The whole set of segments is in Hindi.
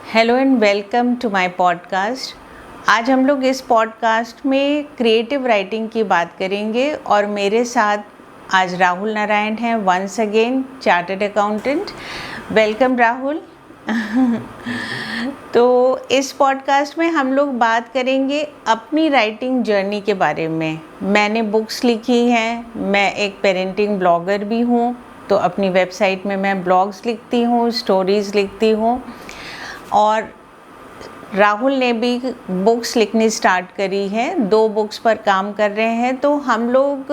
Hello and welcome to my podcast. आज हम लोग इस पॉडकास्ट में क्रिएटिव राइटिंग की बात करेंगे और मेरे साथ आज राहुल नारायण हैं, once again chartered accountant. Welcome Rahul. तो इस पॉडकास्ट में हम लोग बात करेंगे अपनी राइटिंग जर्नी के बारे में। मैंने बुक्स लिखी हैं, मैं एक पेरेंटिंग ब्लॉगर भी हूँ, तो अपनी वेबसाइट में मैं ब्लॉग्स लिखती हूँ, स्टोरीज़ लिखती हूँ। और राहुल ने भी बुक्स लिखनी स्टार्ट करी है, 2 बुक्स पर काम कर रहे हैं। तो हम लोग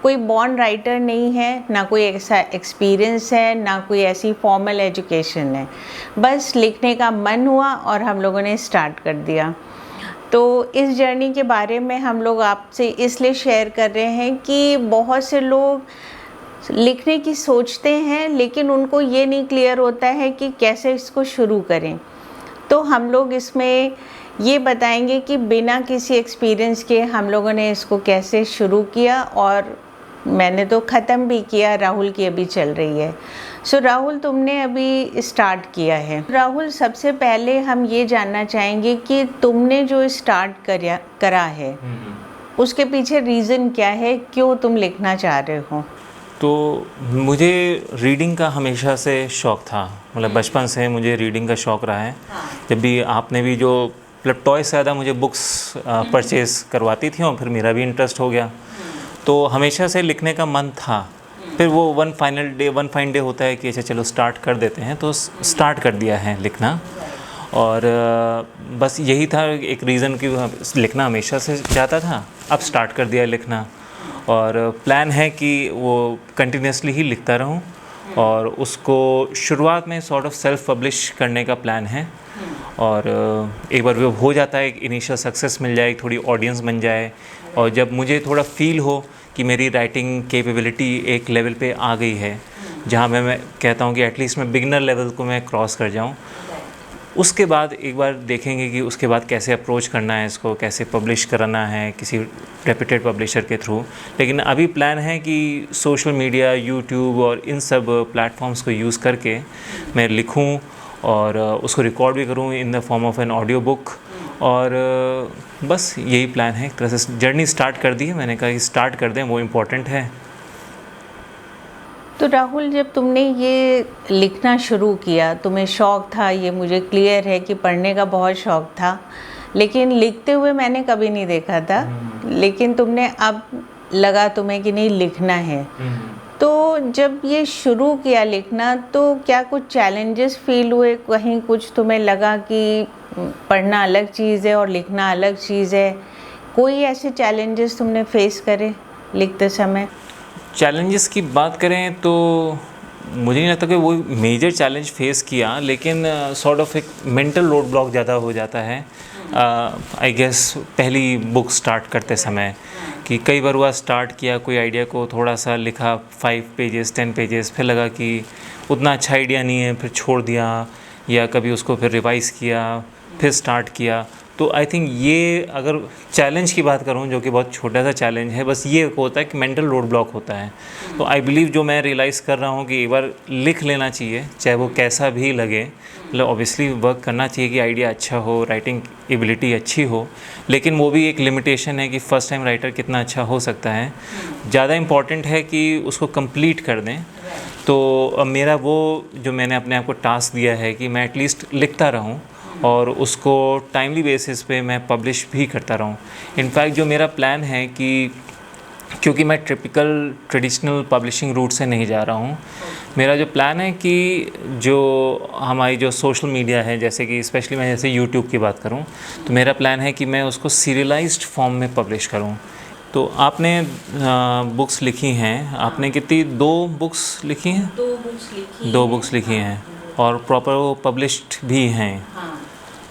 कोई बॉर्न राइटर नहीं है, ना कोई ऐसा एक्सपीरियंस है, ना कोई ऐसी फॉर्मल एजुकेशन है। बस लिखने का मन हुआ और हम लोगों ने स्टार्ट कर दिया। तो इस जर्नी के बारे में हम लोग आपसे इसलिए शेयर कर रहे हैं कि बहुत से लोग लिखने की सोचते हैं लेकिन उनको ये नहीं क्लियर होता है कि कैसे इसको शुरू करें। तो हम लोग इसमें ये बताएंगे कि बिना किसी एक्सपीरियंस के हम लोगों ने इसको कैसे शुरू किया, और मैंने तो ख़त्म भी किया, राहुल की अभी चल रही है। सो राहुल, तुमने अभी स्टार्ट किया है। राहुल, सबसे पहले हम ये जानना चाहेंगे कि तुमने जो स्टार्ट करा है उसके पीछे रीज़न क्या है, क्यों तुम लिखना चाह रहे हो? तो मुझे रीडिंग का हमेशा से शौक़ था, मतलब बचपन से मुझे रीडिंग का शौक़ रहा है। जब भी आपने भी जो मतलब टॉय से ज़्यादा मुझे बुक्स परचेज़ करवाती थी और फिर मेरा भी इंटरेस्ट हो गया, तो हमेशा से लिखने का मन था। फिर वो वन फाइन डे होता है कि अच्छा चलो स्टार्ट कर देते हैं, तो स्टार्ट कर दिया है लिखना। और बस यही था एक रीज़न कि लिखना हमेशा से चाहता था, अब स्टार्ट कर दिया लिखना। और प्लान है कि वो कंटिन्यूसली ही लिखता रहूं, और उसको शुरुआत में सॉर्ट ऑफ सेल्फ पब्लिश करने का प्लान है। और एक बार वो हो जाता है, एक इनिशियल सक्सेस मिल जाए, थोड़ी ऑडियंस बन जाए, और जब मुझे थोड़ा फील हो कि मेरी राइटिंग कैपेबिलिटी एक लेवल पे आ गई है जहाँ मैं कहता हूँ कि एटलीस्ट मैं बिगिनर लेवल को मैं क्रॉस कर जाऊँ, उसके बाद एक बार देखेंगे कि उसके बाद कैसे अप्रोच करना है, इसको कैसे पब्लिश कराना है किसी रेप्यूटेड पब्लिशर के थ्रू। लेकिन अभी प्लान है कि सोशल मीडिया, यूट्यूब और इन सब प्लेटफॉर्म्स को यूज़ करके मैं लिखूं और उसको रिकॉर्ड भी करूं in the form of an audio book. और बस यही प्लान है। एक तरह से जर्नी स्टार्ट कर दी है, मैंने कहा कि स्टार्ट कर दें, वो इम्पोर्टेंट है। तो राहुल, जब तुमने ये लिखना शुरू किया, तुम्हें शौक़ था, ये मुझे क्लियर है कि पढ़ने का बहुत शौक़ था, लेकिन लिखते हुए मैंने कभी नहीं देखा था। लेकिन तुमने अब लगा तुम्हें कि नहीं, लिखना है। तो जब ये शुरू किया लिखना, तो क्या कुछ चैलेंजेस फील हुए? कहीं कुछ तुम्हें लगा कि पढ़ना अलग चीज़ है और लिखना अलग चीज़ है? कोई ऐसे चैलेंजेस तुमने फेस करे लिखते समय? चैलेंजेस की बात करें तो मुझे नहीं लगता कि वो मेजर चैलेंज फेस किया, लेकिन सॉर्ट ऑफ एक मेंटल रोड ब्लॉक ज़्यादा हो जाता है आई गेस पहली बुक स्टार्ट करते समय। कि कई बार हुआ स्टार्ट किया कोई आइडिया को, थोड़ा सा लिखा 5 पेजेस 10 पेजेस, फिर लगा कि उतना अच्छा आइडिया नहीं है, फिर छोड़ दिया, या कभी उसको फिर रिवाइज़ किया, फिर स्टार्ट किया। तो आई थिंक ये अगर चैलेंज की बात करूं, जो कि बहुत छोटा सा चैलेंज है, बस ये होता है कि मेंटल रोड ब्लॉक होता है। तो आई बिलीव जो मैं रियलाइज़ कर रहा हूं कि एक बार लिख लेना चाहिए, चाहे वो कैसा भी लगे। मतलब ऑब्वियसली वर्क करना चाहिए कि आइडिया अच्छा हो, राइटिंग एबिलिटी अच्छी हो, लेकिन वो भी एक लिमिटेशन है कि फ़र्स्ट टाइम राइटर कितना अच्छा हो सकता है। ज़्यादा इम्पॉर्टेंट है कि उसको कंप्लीट कर दें। तो मेरा वो जो मैंने अपने आप को टास्क दिया है कि मैं एटलीस्ट लिखता रहूं और उसको टाइमली बेसिस पे मैं पब्लिश भी करता रहूं। इनफैक्ट जो मेरा प्लान है कि क्योंकि मैं ट्रेडिशनल पब्लिशिंग रूट से नहीं जा रहा हूं, मेरा जो प्लान है कि जो हमारी जो सोशल मीडिया है, जैसे कि स्पेशली मैं जैसे यूट्यूब की बात करूं, तो मेरा प्लान है कि मैं उसको सीरियलाइज्ड फॉर्म में पब्लिश करूं। तो आपने बुक्स लिखी हैं, आपने कितनी 2 बुक्स लिखी हैं? 2 बुक्स लिखी हैं और प्रॉपर वो पब्लिश्ड भी हैं।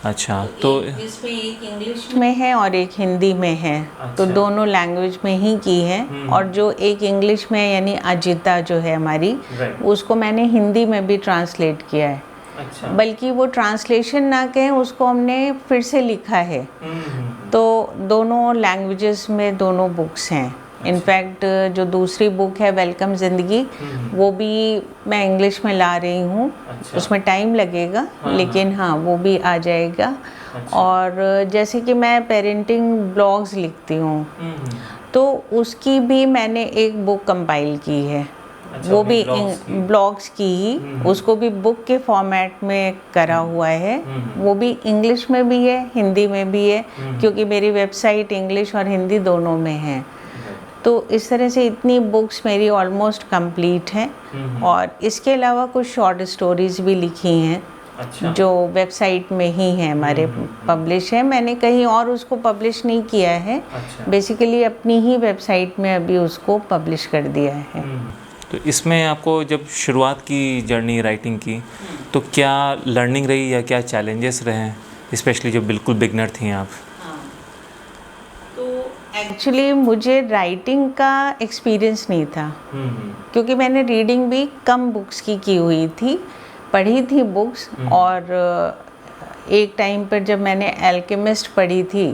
अच्छा, तो इसमें एक इंग्लिश में है और एक हिंदी में है। तो दोनों लैंग्वेज में ही की है। और जो एक इंग्लिश में यानी अजिता जो है हमारी, उसको मैंने हिंदी में भी ट्रांसलेट किया है। अच्छा। बल्कि वो ट्रांसलेशन ना कहें, उसको हमने फिर से लिखा है। तो दोनों लैंग्वेजेस में दोनों बुक्स हैं। इनफैक्ट जो दूसरी बुक है वेलकम ज़िंदगी, वो भी मैं इंग्लिश में ला रही हूँ। अच्छा। उसमें टाइम लगेगा, लेकिन हाँ वो भी आ जाएगा। अच्छा। और जैसे कि मैं पेरेंटिंग ब्लॉग्स लिखती हूँ, तो उसकी भी मैंने एक बुक कंपाइल की है। अच्छा, वो भी ब्लॉग्स की ही, उसको भी बुक के फॉर्मेट में करा हुआ है। वो भी इंग्लिश में भी है, हिंदी में भी है, क्योंकि मेरी वेबसाइट इंग्लिश और हिंदी दोनों में है। तो इस तरह से इतनी बुक्स मेरी ऑलमोस्ट कंप्लीट हैं। और इसके अलावा कुछ शॉर्ट स्टोरीज भी लिखी हैं। अच्छा। जो वेबसाइट में ही है हमारे पब्लिश है, मैंने कहीं और उसको पब्लिश नहीं किया है। अच्छा। बेसिकली अपनी ही वेबसाइट में अभी उसको पब्लिश कर दिया है। तो इसमें आपको जब शुरुआत की जर्नी राइटिंग की, तो क्या लर्निंग रही या क्या चैलेंजेस रहे हैं, स्पेशली जब बिल्कुल बिगनर थी आप? तो एक्चुअली मुझे राइटिंग का एक्सपीरियंस नहीं था, क्योंकि मैंने रीडिंग भी कम बुक्स की हुई थी, पढ़ी थी बुक्स। और एक टाइम पर जब मैंने एल्केमिस्ट पढ़ी थी,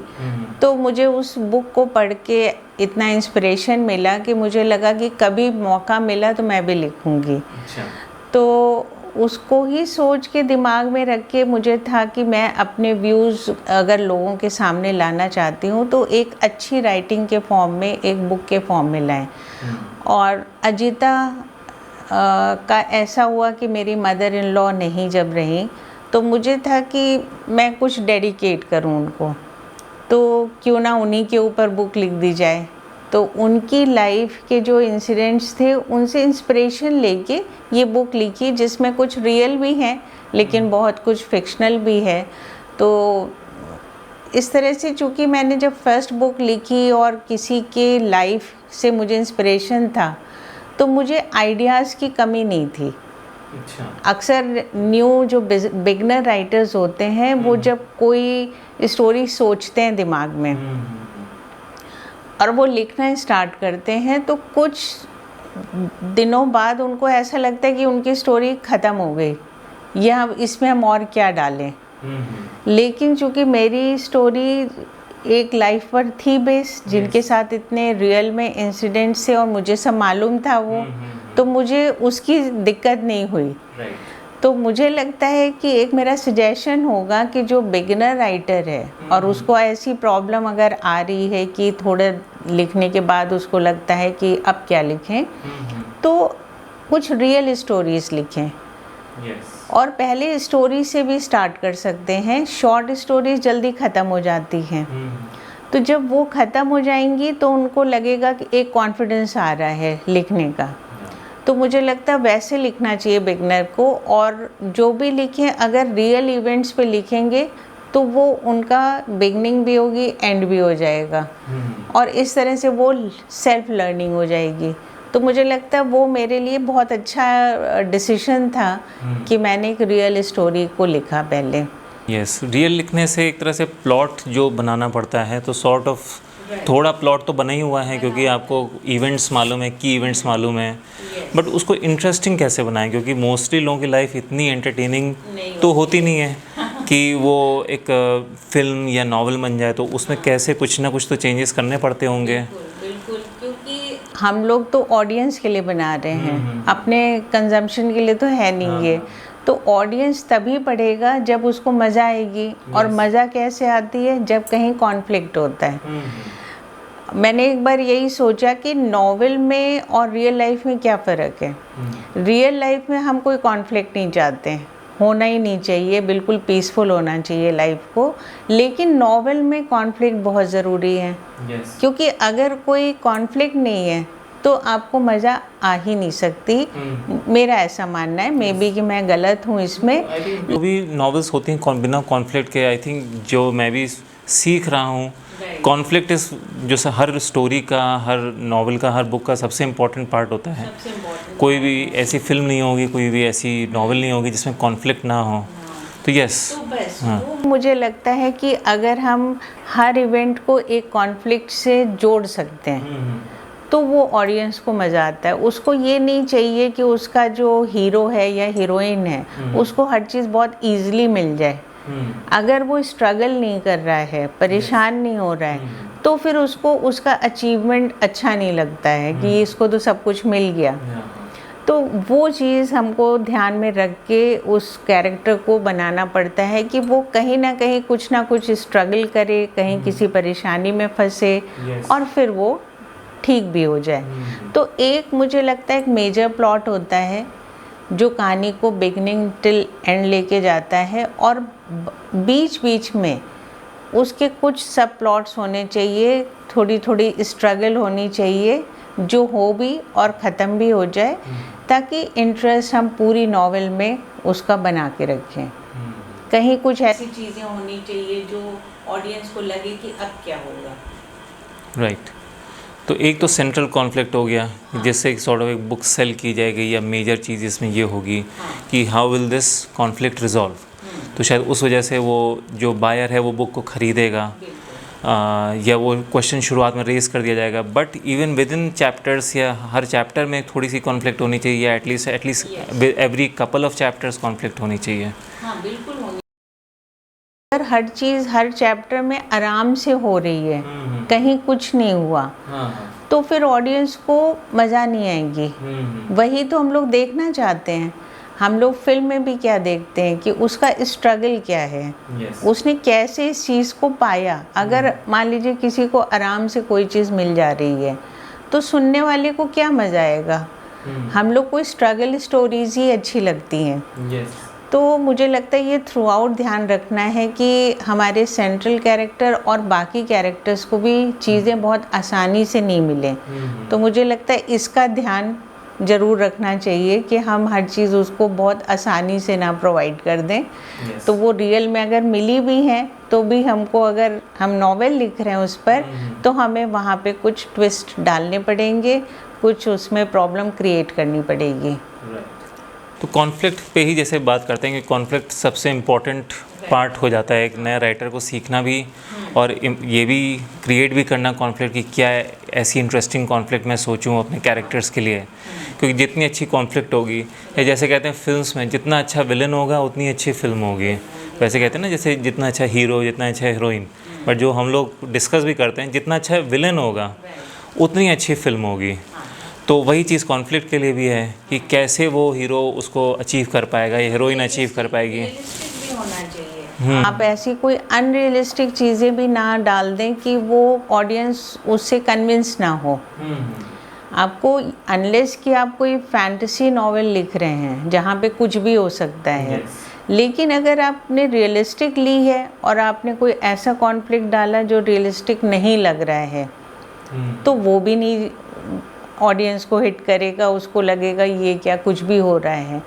तो मुझे उस बुक को पढ़ के इतना इंस्पिरेशन मिला कि मुझे लगा कि कभी मौका मिला तो मैं भी लिखूंगी। अच्छा। तो उसको ही सोच के दिमाग में रख के मुझे था कि मैं अपने व्यूज़ अगर लोगों के सामने लाना चाहती हूँ तो एक अच्छी राइटिंग के फॉर्म में, एक बुक के फॉर्म में लाएं। और अजिता का ऐसा हुआ कि मेरी मदर इन लॉ नहीं जब रही, तो मुझे था कि मैं कुछ डेडिकेट करूं उनको, तो क्यों ना उन्हीं के ऊपर बुक लिख दी जाए। तो उनकी लाइफ के जो इंसिडेंट्स थे उनसे इंस्पिरेशन लेके ये बुक लिखी, जिसमें कुछ रियल भी हैं लेकिन बहुत कुछ फिक्शनल भी है। तो इस तरह से चूँकि मैंने जब फर्स्ट बुक लिखी और किसी के लाइफ से मुझे इंस्पिरेशन था, तो मुझे आइडियाज़ की कमी नहीं थी। अच्छा। अक्सर न्यू जो बिगनर राइटर्स होते हैं, वो जब कोई स्टोरी सोचते हैं दिमाग में और वो लिखना स्टार्ट करते हैं, तो कुछ दिनों बाद उनको ऐसा लगता है कि उनकी स्टोरी ख़त्म हो गई, या इसमें हम और क्या डालें। लेकिन चूँकि मेरी स्टोरी एक लाइफ पर थी बेस, जिनके साथ इतने रियल में इंसिडेंट्स थे और मुझे सब मालूम था वो, तो मुझे उसकी दिक्कत नहीं हुई। तो मुझे लगता है कि एक मेरा सजेशन होगा कि जो बिगिनर राइटर है और उसको ऐसी प्रॉब्लम अगर आ रही है कि थोड़ा लिखने के बाद उसको लगता है कि अब क्या लिखें, तो कुछ रियल स्टोरीज लिखें। और पहले स्टोरी से भी स्टार्ट कर सकते हैं। शॉर्ट स्टोरीज जल्दी ख़त्म हो जाती हैं, तो जब वो ख़त्म हो जाएंगी तो उनको लगेगा कि एक कॉन्फिडेंस आ रहा है लिखने का। तो मुझे लगता है वैसे लिखना चाहिए बिगनर को। और जो भी लिखें, अगर रियल इवेंट्स पे लिखेंगे तो वो उनका बिगनिंग भी होगी, एंड भी हो जाएगा, और इस तरह से वो सेल्फ लर्निंग हो जाएगी। तो मुझे लगता है वो मेरे लिए बहुत अच्छा डिसीजन था कि मैंने एक रियल स्टोरी को लिखा पहले। यस, रियल लिखने से एक तरह से प्लॉट जो बनाना पड़ता है, तो सॉर्ट ऑफ थोड़ा प्लॉट तो बना ही हुआ है, क्योंकि आपको इवेंट्स मालूम है, की इवेंट्स मालूम है, बट उसको इंटरेस्टिंग कैसे बनाएं, क्योंकि मोस्टली लोगों की लाइफ इतनी एंटरटेनिंग तो होती नहीं है कि वो एक फिल्म या नॉवल बन जाए, तो उसमें कैसे कुछ ना कुछ तो चेंजेस करने पड़ते होंगे। बिल्कुल, क्योंकि हम लोग तो ऑडियंस के लिए बना रहे हैं, अपने कंजम्पशन के लिए तो है नहीं ये। तो ऑडियंस तभी पढ़ेगा जब उसको मज़ा आएगी। और मज़ा कैसे आती है? जब कहीं कॉन्फ्लिक्ट होता है। मैंने एक बार यही सोचा कि नॉवेल में और रियल लाइफ में क्या फ़र्क है। रियल लाइफ में हम कोई कॉन्फ्लिक्ट नहीं चाहते हैं, होना ही नहीं चाहिए, बिल्कुल पीसफुल होना चाहिए लाइफ को। लेकिन नॉवेल में कॉन्फ्लिक्ट बहुत ज़रूरी है। क्योंकि अगर कोई कॉन्फ्लिक्ट नहीं है तो आपको मज़ा आ ही नहीं सकती। मेरा ऐसा मानना है, मे बी कि मैं गलत हूँ इसमें। जो भी नॉवेल्स होती हैं बिना कॉन्फ्लिक्ट के, आई थिंक जो मैं भी सीख रहा हूँ, कॉन्फ्लिक्ट इस जो हर स्टोरी का, हर नॉवल का, हर बुक का सबसे इम्पोर्टेंट पार्ट होता है। कोई भी ऐसी फिल्म नहीं होगी, कोई भी ऐसी नॉवल नहीं होगी जिसमें कॉन्फ्लिक्ट ना हो। तो यस, तो मुझे लगता है कि अगर हम हर इवेंट को एक कॉन्फ्लिक्ट से जोड़ सकते हैं तो वो ऑडियंस को मज़ा आता है। उसको ये नहीं चाहिए कि उसका जो हीरो है या हीरोइन है उसको हर चीज़ बहुत ईजिली मिल जाए। अगर वो स्ट्रगल नहीं कर रहा है, परेशान नहीं हो रहा है, तो फिर उसको उसका अचीवमेंट अच्छा नहीं लगता है कि इसको तो सब कुछ मिल गया। तो वो चीज़ हमको ध्यान में रख के उस कैरेक्टर को बनाना पड़ता है कि वो कहीं ना कुछ स्ट्रगल करे, कहीं किसी परेशानी में फंसे और फिर वो ठीक भी हो जाए। तो एक मुझे लगता है एक मेजर प्लॉट होता है जो कहानी को बिगनिंग टिल एंड लेके जाता है, और बीच बीच में उसके कुछ सब प्लॉट्स होने चाहिए, थोड़ी थोड़ी स्ट्रगल होनी चाहिए जो हो भी और ख़त्म भी हो जाए, ताकि इंटरेस्ट हम पूरी नॉवेल में उसका बना के रखें। कहीं कुछ ऐसी चीज़ें होनी चाहिए जो ऑडियंस को लगे कि अब क्या होगा। राइट। तो एक तो सेंट्रल कॉन्फ्लिक्ट हो गया, जिससे एक सॉर्ट ऑफ एक बुक सेल की जाएगी, या मेजर चीज़ इसमें ये होगी कि how will this conflict resolve. तो शायद उस वजह से वो जो बायर है वो बुक को ख़रीदेगा, या वो क्वेश्चन शुरुआत में रेज कर दिया जाएगा। But even with in chapters या हर चैप्टर में थोड़ी सी कॉन्फ्लिक्ट होनी चाहिए, या at least every couple of chapters conflict होनी चाहिए। हाँ, बिल्कुल होनी। अगर हर चीज़ हर चैप्टर में आराम से हो रही है, कहीं कुछ नहीं हुआ, तो फिर ऑडियंस को मज़ा नहीं आएगी। वही तो हम लोग देखना चाहते हैं। हम लोग फिल्म में भी क्या देखते हैं कि उसका स्ट्रगल क्या है, उसने कैसे इस चीज़ को पाया। अगर मान लीजिए किसी को आराम से कोई चीज़ मिल जा रही है तो सुनने वाले को क्या मज़ा आएगा। हम लोग को स्ट्रगल स्टोरीज ही अच्छी लगती हैं। तो मुझे लगता है ये थ्रू आउट ध्यान रखना है कि हमारे सेंट्रल कैरेक्टर और बाकी कैरेक्टर्स को भी चीज़ें बहुत आसानी से नहीं मिलें। तो मुझे लगता है इसका ध्यान ज़रूर रखना चाहिए कि हम हर चीज़ उसको बहुत आसानी से ना प्रोवाइड कर दें। तो वो रियल में अगर मिली भी हैं तो भी हमको, अगर हम नॉवेल लिख रहे हैं उस पर, तो हमें वहाँ पे कुछ ट्विस्ट डालने पड़ेंगे, कुछ उसमें प्रॉब्लम क्रिएट करनी पड़ेगी। तो कॉन्फ्लिक्ट पे ही जैसे बात करते हैं कि कॉन्फ्लिक्ट सबसे इम्पॉर्टेंट पार्ट हो जाता है एक नया राइटर को सीखना भी, और ये भी क्रिएट भी करना कॉन्फ्लिक्ट की क्या ऐसी इंटरेस्टिंग कॉन्फ्लिक्ट मैं सोचूं अपने कैरेक्टर्स के लिए। क्योंकि जितनी अच्छी कॉन्फ्लिक्ट होगी, या जैसे कहते हैं फिल्म्स में जितना अच्छा विलन होगा उतनी अच्छी फिल्म होगी। वैसे कहते हैं ना, जैसे जितना अच्छा हीरो जितना अच्छा हीरोइन, बट जो हम लोग डिस्कस भी करते हैं, जितना अच्छा विलन होगा उतनी अच्छी फिल्म होगी। तो वही चीज़ कॉन्फ्लिक्ट के लिए भी है कि कैसे वो हीरो उसको अचीव कर पाएगा या हीरोइन अचीव कर पाएगी। रियलिस्टिक भी होना चाहिए। आप ऐसी कोई अनरियलिस्टिक चीज़ें भी ना डाल दें कि वो ऑडियंस उससे कन्विंस ना हो। आपको, अनलेस कि आप कोई फैंटेसी नॉवेल लिख रहे हैं जहाँ पे कुछ भी हो सकता है, लेकिन अगर आपने रियलिस्टिक ली है और आपने कोई ऐसा कॉन्फ्लिक्ट डाला जो रियलिस्टिक नहीं लग रहा है, तो वो भी नहीं ऑडियंस को हिट करेगा। उसको लगेगा ये क्या, कुछ भी हो रहा है।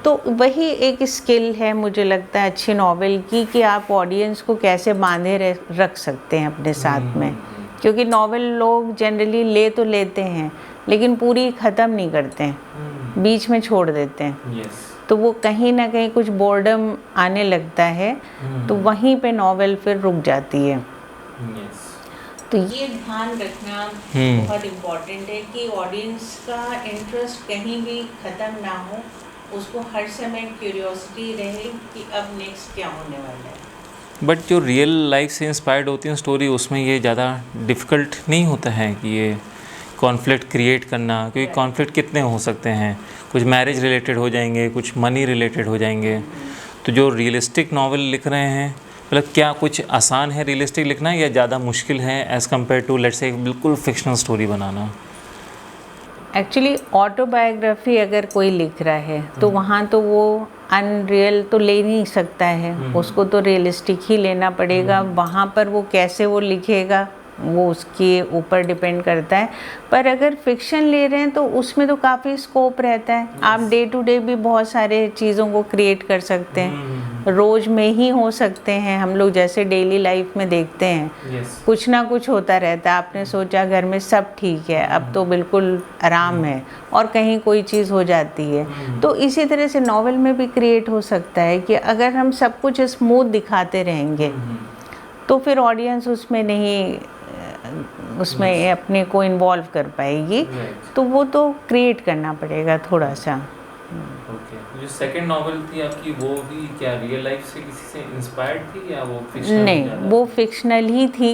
तो वही एक स्किल है मुझे लगता है अच्छी नॉवेल की, कि आप ऑडियंस को कैसे बांधे रख सकते हैं अपने साथ में। क्योंकि नॉवेल लोग जनरली ले तो लेते हैं लेकिन पूरी ख़त्म नहीं करते हैं, बीच में छोड़ देते हैं। तो वो कहीं ना कहीं कुछ बोर्डम आने लगता है, तो वहीं पे नॉवेल फिर रुक जाती है। तो ये ध्यान रखना बहुत इम्पोर्टेंट है कि ऑडियंस का इंटरेस्ट कहीं भी ख़त्म ना हो, उसको हर समय क्यूरियोसिटी रहे कि अब नेक्स्ट क्या होने वाला है। बट जो रियल लाइफ से इंस्पायर्ड होती है स्टोरी, उसमें ये ज़्यादा डिफ़िकल्ट नहीं होता है कि ये कॉन्फ्लिक्ट क्रिएट करना। क्योंकि कॉन्फ्लिक्ट कितने हो सकते हैं, कुछ मैरिज रिलेटेड हो जाएंगे, कुछ मनी रिलेटेड हो जाएंगे। तो जो रियलिस्टिक नॉवल लिख रहे हैं, मतलब क्या कुछ आसान है रियलिस्टिक लिखना, या ज़्यादा मुश्किल है as compare to let's say बिल्कुल फिक्शनल स्टोरी बनाना? एक्चुअली ऑटोबायोग्राफी अगर कोई लिख रहा है तो वहाँ तो वो अनरियल तो ले नहीं सकता है, उसको तो रियलिस्टिक ही लेना पड़ेगा। वहाँ पर वो कैसे वो लिखेगा वो उसके ऊपर डिपेंड करता है। पर अगर फिक्शन ले रहे हैं तो उसमें तो काफ़ी स्कोप रहता है। आप डे टू डे भी बहुत सारे चीज़ों को क्रिएट कर सकते हैं, रोज़ में ही हो सकते हैं। हम लोग जैसे डेली लाइफ में देखते हैं कुछ ना कुछ होता रहता है। आपने सोचा घर में सब ठीक है, अब तो बिल्कुल आराम है, और कहीं कोई चीज़ हो जाती है। तो इसी तरह से नॉवेल में भी क्रिएट हो सकता है कि अगर हम सब कुछ स्मूथ दिखाते रहेंगे तो फिर ऑडियंस उसमें नहीं, उसमें अपने को इन्वॉल्व कर पाएगी। तो वो तो क्रिएट करना पड़ेगा थोड़ा सा। जो सेकंड नॉवेल थी आपकी वो भी क्या रियल लाइफ से किसी से इंस्पायर्ड थी या वो फिक्शनल? नहीं, वो फिक्शनल ही थी।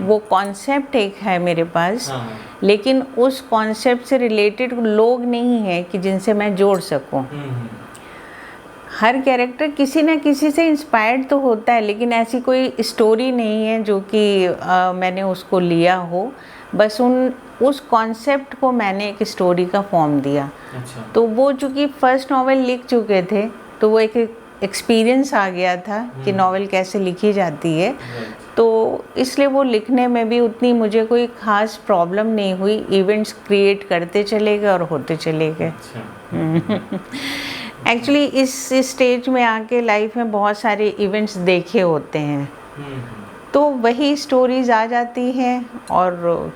वो कॉन्सेप्ट एक है मेरे पास, हाँ। लेकिन उस कॉन्सेप्ट से रिलेटेड लोग नहीं है कि जिनसे मैं जोड़ सकूं। हर कैरेक्टर किसी ना किसी से इंस्पायर्ड तो होता है, लेकिन ऐसी कोई स्टोरी नहीं है जो कि मैंने उसको लिया हो। बस उस कॉन्सेप्ट को मैंने एक स्टोरी का फॉर्म दिया। अच्छा। तो वो चूँकि फर्स्ट नॉवेल लिख चुके थे तो वो एक एक्सपीरियंस आ गया था कि नॉवेल कैसे लिखी जाती है। तो इसलिए वो लिखने में भी उतनी मुझे कोई ख़ास प्रॉब्लम नहीं हुई। इवेंट्स क्रिएट करते चले गए और होते चले गए। एक्चुअली इस स्टेज में आके लाइफ में बहुत सारे इवेंट्स देखे होते हैं, तो वही स्टोरीज आ जाती हैं और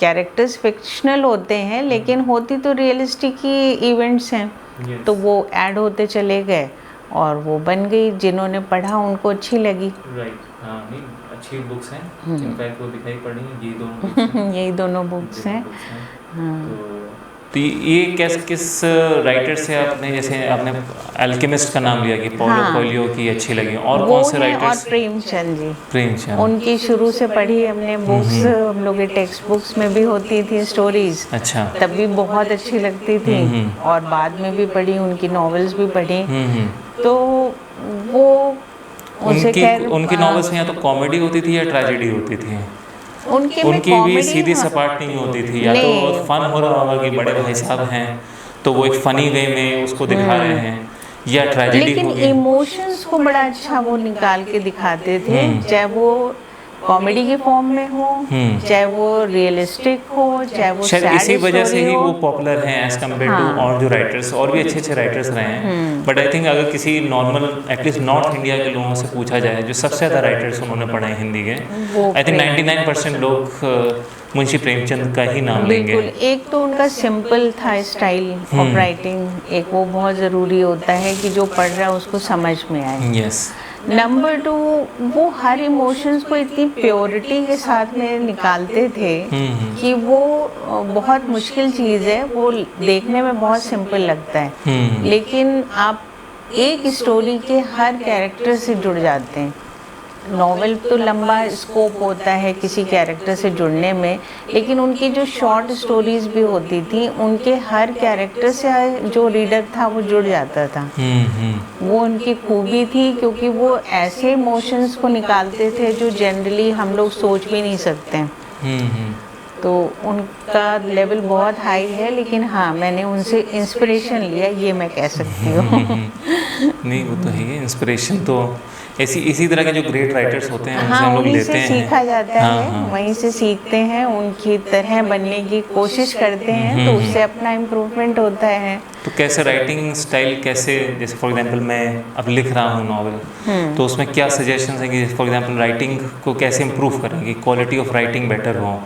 कैरेक्टर्स फिक्शनल होते हैं, लेकिन होती तो रियलिस्टिक ही इवेंट्स हैं। तो वो ऐड होते चले गए और वो बन गई। जिन्होंने पढ़ा उनको अच्छी लगी। हाँ, नहीं अच्छी बुक्स हैं। इनफैक्ट वो दिखाई पड़ी ये दोनों बुक्स हैं। यही दोनों बुक्स हैं। तो ये किस राइटर से आपने, जैसे आपने अल्केमिस्ट का नाम लिया कि पौलो कोएल्हो की अच्छी लगी, और कौन से राइटर्स? और प्रेमचंद जी। प्रेमचंद, उनकी शुरू से पढ़ी हमने बुक्स। हम लोग के टेक्स्ट बुक्स में भी होती थी स्टोरीज। अच्छा। तब भी बहुत अच्छी लगती थी और बाद में भी पढ़ी, उनकी नॉवेल्स भी पढ़ी। तो वो उनकी नॉवेल्स में या तो कॉमेडी होती थी या ट्रेजेडी होती थी? उनकी भी सीधी सपाट नहीं होती थी, या तो फन हो रहा होगा कि बड़े भाई साहब हैं तो वो एक फनी वे में उसको दिखा रहे हैं, या ट्रेजेडी लेकिन इमोशंस को बड़ा अच्छा वो निकाल के दिखाते थे, चाहे वो कॉमेडी के फॉर्म में हो, चाहे वो रियलिस्टिक हो, चाहे वो शायद इसी वजह से ही वो पॉपुलर हैं एज कम्पेयर टू और जो राइटर्स, और भी अच्छे राइटर्स रहे हैं। बट आई थिंक अगर किसी नॉर्मल एटलीस्ट नॉर्थ इंडिया के लोगों से पूछा जाए जो सबसे ज़्यादा राइटर्स उन्होंने पढ़े हैं हिंदी के, आई थिंक 99% लोग मुंशी प्रेमचंद का ही नाम लेंगे। बिल्कुल। एक तो उनका सिंपल था स्टाइल ऑफ राइटिंग, एक वो बहुत ज़रूरी होता है कि जो पढ़ रहा है उसको समझ में आए। यस। नंबर 2, वो हर इमोशंस को इतनी प्योरिटी के साथ में निकालते थे कि वो बहुत मुश्किल चीज़ है। वो देखने में बहुत सिंपल लगता है, लेकिन आप एक स्टोरी के हर कैरेक्टर से जुड़ जाते हैं। नॉवेल तो लंबा स्कोप होता है किसी कैरेक्टर से जुड़ने में, लेकिन उनकी जो शॉर्ट स्टोरीज भी होती थी, उनके हर कैरेक्टर से जो रीडर था वो जुड़ जाता था। वो उनकी खूबी थी, क्योंकि वो ऐसे इमोशंस को निकालते थे जो जनरली हम लोग सोच भी नहीं सकते। तो उनका लेवल बहुत हाई है, लेकिन हाँ, मैंने उनसे इंस्पिरेशन लिया, ये मैं कह सकती हूँ। नहीं, वो तो है, इंस्पिरेशन तो इसी तरह के जो ग्रेट राइटर्स होते हैं उनसे हम लोग लेते हैं। सीखा जाता है, वहीं से सीखते हैं, उनकी तरह बनने की कोशिश करते हैं, तो उससे अपना इम्प्रूवमेंट होता है। तो कैसे राइटिंग स्टाइल, कैसे, जैसे फॉर एग्जांपल मैं अब लिख रहा हूँ नॉवेल, तो उसमें क्या सजेशंस हैं कि फॉर एग्जांपल राइटिंग को कैसे इम्प्रूव करें कि क्वालिटी ऑफ राइटिंग बेटर हो,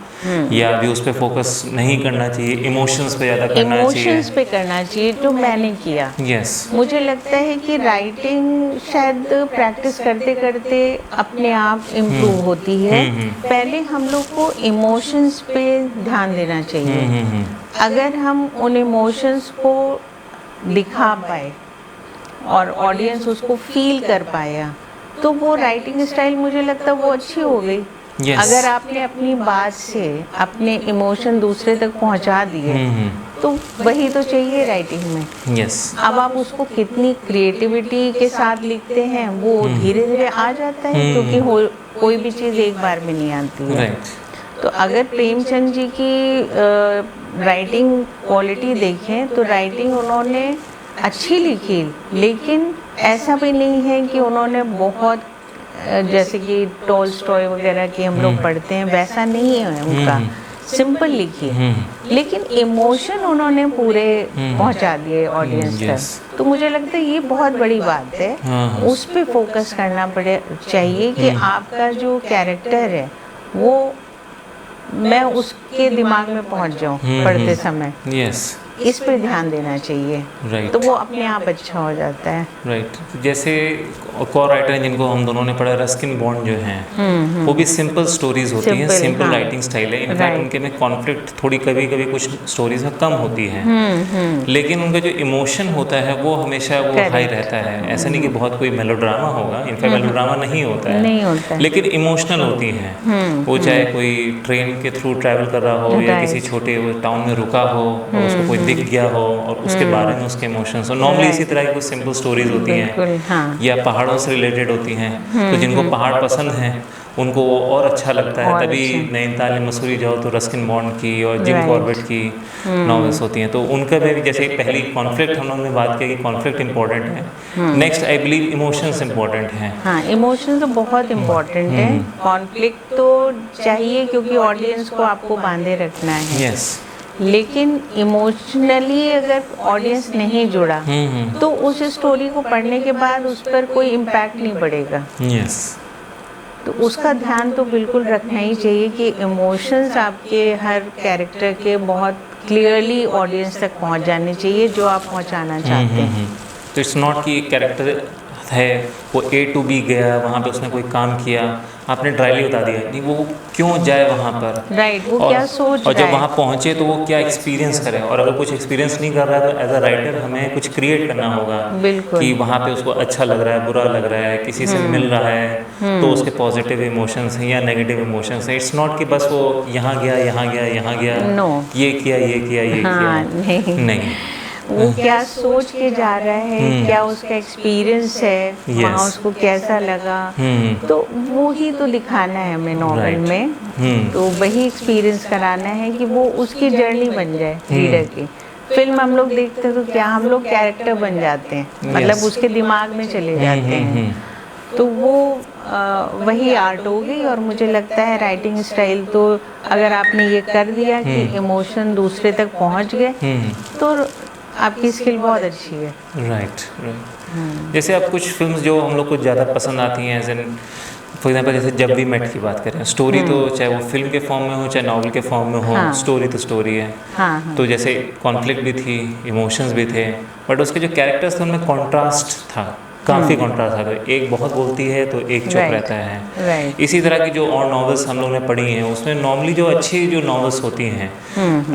या अभी उस पर फोकस नहीं करना चाहिए, इमोशंस पे ज़्यादा करना चाहिए? इमोशंस पे करना चाहिए, जो मैंने किया। यस। मुझे लगता है कि राइटिंग शायद प्रैक्टिस करते करते अपने आप इम्प्रूव होती है। पहले हम लोग को इमोशंस पे ध्यान देना चाहिए। अगर हम उन इमोशंस को दिखा पाए और ऑडियंस उसको फील कर पाया, तो वो राइटिंग स्टाइल मुझे लगता है वो अच्छी हो गई। अगर आपने अपनी बात से अपने इमोशन दूसरे तक पहुंचा दिए, तो वही तो चाहिए राइटिंग में। अब आप उसको कितनी क्रिएटिविटी के साथ लिखते हैं वो धीरे धीरे आ जाता है, क्योंकि कोई भी चीज़ एक बार में नहीं आती है। तो अगर प्रेमचंद जी की राइटिंग क्वालिटी देखें तो राइटिंग उन्होंने अच्छी लिखी, लेकिन ऐसा भी नहीं है कि उन्होंने बहुत जैसे कि टॉलस्टॉय वगैरह की हम लोग पढ़ते हैं, वैसा नहीं है उनका। सिंपल लिखी, लेकिन इमोशन उन्होंने पूरे पहुंचा दिए ऑडियंस तक। तो मुझे लगता है ये बहुत बड़ी बात है। उस पे फोकस करना चाहिए कि आपका जो कैरेक्टर है वो मैं उसके दिमाग में पहुंच जाऊं पढ़ते समय। इस पे ध्यान देना चाहिए, Right. तो वो अपने आप अच्छा हो जाता है। राइट जैसे को राइटर हैं जिनको हम दोनों ने पढ़ा, रस्किन बॉन्ड जो हैं, वो भी सिंपल स्टोरीज होती हैं, Simple, सिंपल हाँ। राइटिंग स्टाइल है। In fact Right. उनके में कॉन्फ्लिक्ट थोड़ी कभी कभी कुछ स्टोरीज में कम होती है, लेकिन उनका जो इमोशन होता है वो हमेशा वो Correct. हाई रहता है। ऐसा नहीं कि बहुत कोई मेलोड्रामा होगा, इनफैक्ट मेलोड्रामा नहीं होता है, नहीं होता है। लेकिन इमोशनल होती हैं। वो चाहे कोई ट्रेन के थ्रू ट्रैवल कर रहा हो या Right. किसी छोटे टाउन में रुका हो और उसको कोई दिख गया हो और उसके बारे में उसके इमोशंस हो। नॉर्मली इसी तरह की कुछ सिंपल स्टोरीज होती बिल्कुल, हैं हाँ। या पहाड़ों से रिलेटेड होती हैं, तो जिनको पहाड़ पसंद हैं उनको वो और अच्छा लगता है। और तभी अच्छा। नैनीताल या मसूरी जाओ तो रस्किन बॉन्ड की और जिम Right. कॉर्बेट की नॉवेल्स होती हैं, तो उनका में भी जैसे पहली कॉन्फ्लिक्ट हम लोगों ने बात की कि कॉन्फ्लिक्ट इंपॉर्टेंट है, next I believe emotions important हैं। हाँ, इमोशन तो बहुत इम्पोर्टेंट है। कॉन्फ्लिक्ट तो चाहिए क्योंकि ऑडियंस को आपको बांधे रखना है। यस। लेकिन इमोशनली अगर ऑडियंस नहीं जुड़ा तो उस स्टोरी को पढ़ने के बाद उस पर कोई इम्पैक्ट नहीं पड़ेगा। यस। तो उसका ध्यान तो बिल्कुल रखना ही चाहिए कि इमोशंस आपके हर कैरेक्टर के बहुत क्लियरली ऑडियंस तक पहुंच जाने चाहिए जो आप पहुंचाना चाहते हैं। तो इट्स नॉट कि कैरेक्टर है वो A to B गया, वहाँ पे उसने कोई काम किया, आपने ड्राइली बता दिया, नहीं वो क्यों जाए वहाँ पर, राइट, वो और, क्या सोच और रहा जब है। वहाँ पहुँचे तो वो क्या एक्सपीरियंस करे, और अगर कुछ एक्सपीरियंस नहीं कर रहा है तो एज अ राइटर हमें कुछ क्रिएट करना होगा। बिल्कुल। कि वहाँ पे उसको अच्छा लग रहा है, बुरा लग रहा है, किसी से मिल रहा है तो उसके पॉजिटिव इमोशंस हैं या नेगेटिव इमोशंस हैं। इट्स नॉट कि बस वो यहाँ गया यहाँ गया यहाँ गया, No. ये किया ये किया ये हाँ, किया, नहीं। वो क्या सोच के जा रहा है, क्या उसका एक्सपीरियंस है, वहाँ उसको कैसा लगा, तो वो ही तो दिखाना है हमें नॉवेल में। तो वही एक्सपीरियंस कराना है कि वो उसकी जर्नी बन जाए रीडर की। फिल्म हम लोग देखते हैं तो क्या हम लोग कैरेक्टर बन जाते हैं, मतलब उसके दिमाग में चले जाते हैं। तो वो वही आर्ट हो गई। और मुझे लगता है राइटिंग स्टाइल तो अगर आपने ये कर दिया कि इमोशन दूसरे तक पहुंच गए तो आपकी स्किल बहुत अच्छी है। राइट। जैसे अब कुछ फिल्म्स जो हम लोग को ज़्यादा पसंद आती हैं, एज एन फॉर एग्जाम्पल जैसे जब वी मेट की बात करें, स्टोरी तो चाहे वो फिल्म के फॉर्म में हो चाहे नॉवल के फॉर्म में हो, स्टोरी तो स्टोरी है। तो जैसे कॉन्फ्लिक्ट भी थी, इमोशंस भी थे, बट उसके जो कैरेक्टर्स थे उनमें कॉन्ट्रास्ट था, काफ़ी कॉन्ट्रास्ट था। एक बहुत बोलती है तो एक चुप रहता है। इसी तरह की जो और नॉवेल्स हम लोग ने पढ़ी हैं उसमें नॉर्मली जो अच्छी जो नॉवेल्स होती हैं,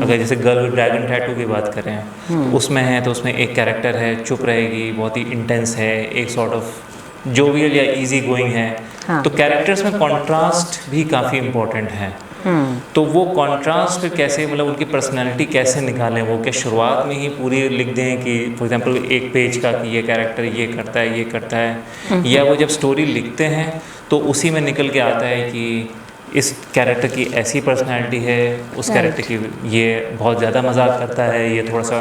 अगर जैसे गर्ल विद ड्रैगन टैटू की बात करें तो उसमें है, तो उसमें एक कैरेक्टर है चुप रहेगी, बहुत ही इंटेंस है, एक सॉर्ट ऑफ जोवियल या इजी गोइंग है। तो कैरेक्टर्स में कॉन्ट्रास्ट भी काफ़ी इम्पोर्टेंट है। तो वो कॉन्ट्रास्ट फिर कैसे, मतलब उनकी पर्सनैलिटी कैसे निकालें, वो क्या शुरुआत में ही पूरी लिख दें कि फॉर एग्जांपल एक पेज का कि ये कैरेक्टर ये करता है ये करता है, या वो जब स्टोरी लिखते हैं तो उसी में निकल के आता है कि इस कैरेक्टर की ऐसी पर्सनैलिटी है, उस कैरेक्टर की ये बहुत ज़्यादा मजाक करता है, ये थोड़ा सा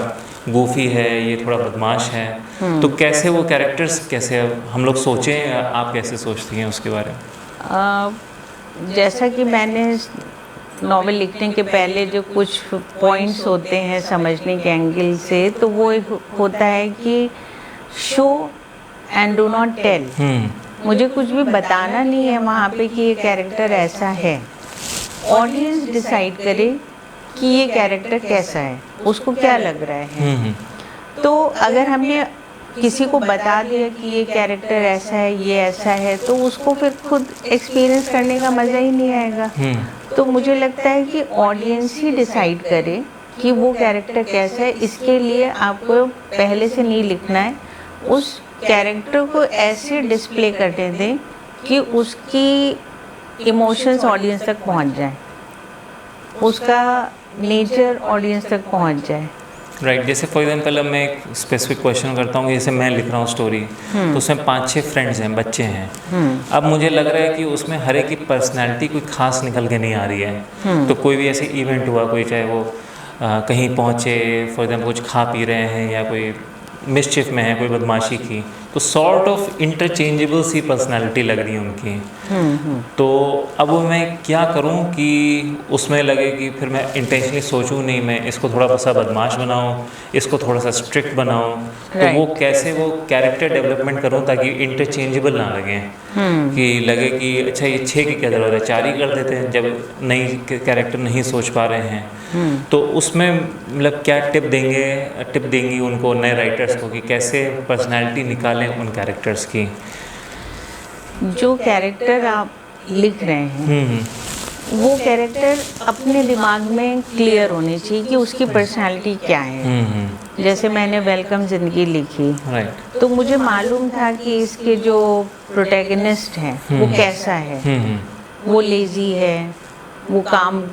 गोफी है, ये थोड़ा बदमाश है। तो कैसे वो कैरेक्टर्स कैसे हम लोग सोचें, आप कैसे सोचती हैं उसके बारे में? जैसा कि मैंने नॉवेल लिखने के पहले जो कुछ पॉइंट्स होते हैं समझने के एंगल से, तो वो एक होता है कि show and do not tell. मुझे कुछ भी बताना नहीं है वहाँ पे कि ये कैरेक्टर ऐसा है, ऑडियंस डिसाइड करे कि ये कैरेक्टर कैसा है, उसको क्या लग रहा है। तो अगर हमने किसी को बता दिया कि ये कैरेक्टर ऐसा है ये ऐसा है, तो उसको फिर खुद एक्सपीरियंस करने का मज़ा ही नहीं आएगा। तो मुझे लगता है कि ऑडियंस ही डिसाइड करे कि वो कैरेक्टर कैसा है। इसके लिए आपको पहले से नहीं लिखना है, उस कैरेक्टर को ऐसे डिस्प्ले करने दें कि उसकी इमोशंस ऑडियंस तक पहुंच जाए, उसका नेचर ऑडियंस तक पहुंच जाए। राइट। जैसे फॉर एग्जाम्पल अब मैं एक स्पेसिफिक क्वेश्चन करता हूँ, जैसे मैं लिख रहा हूँ स्टोरी, तो उसमें 5-6 फ्रेंड्स हैं, बच्चे हैं। अब मुझे लग रहा है कि उसमें हर एक की पर्सनैलिटी कोई खास निकल के नहीं आ रही है। तो कोई भी ऐसे इवेंट हुआ, कोई चाहे वो कहीं पहुँचे, फॉर एग्जाम्पल कुछ खा पी रहे हैं या कोई मिसचिफ में है, कोई बदमाशी की, तो सॉर्ट ऑफ इंटरचेंजेबल सी पर्सनालिटी लग रही है उनकी। तो अब मैं क्या करूं कि उसमें लगे कि फिर मैं इंटेंशनली सोचूं नहीं, मैं इसको थोड़ा सा बदमाश बनाऊं, इसको थोड़ा सा स्ट्रिक्ट बनाऊं। तो वो कैसे वो कैरेक्टर डेवलपमेंट करूं ताकि इंटरचेंजेबल ना लगे, कि लगे कि अच्छा ये 6 की क्या ज़रूरत है, 4 ही कर देते हैं जब नई कैरेक्टर नहीं सोच पा रहे हैं। तो उसमें मतलब क्या टिप देंगी उनको, नए राइटर्स को, कि कैसे पर्सनैलिटी निकालें उन कैरेक्टर्स की? जो कैरेक्टर आप लिख रहे हैं वो कैरेक्टर अपने दिमाग में क्लियर होनी चाहिए कि उसकी पर्सनालिटी क्या है। जैसे मैंने वेलकम ज़िंदगी लिखी, तो मुझे मालूम था कि इसके जो प्रोटैगनिस्ट हैं वो कैसा है। वो लेज़ी है, वो काम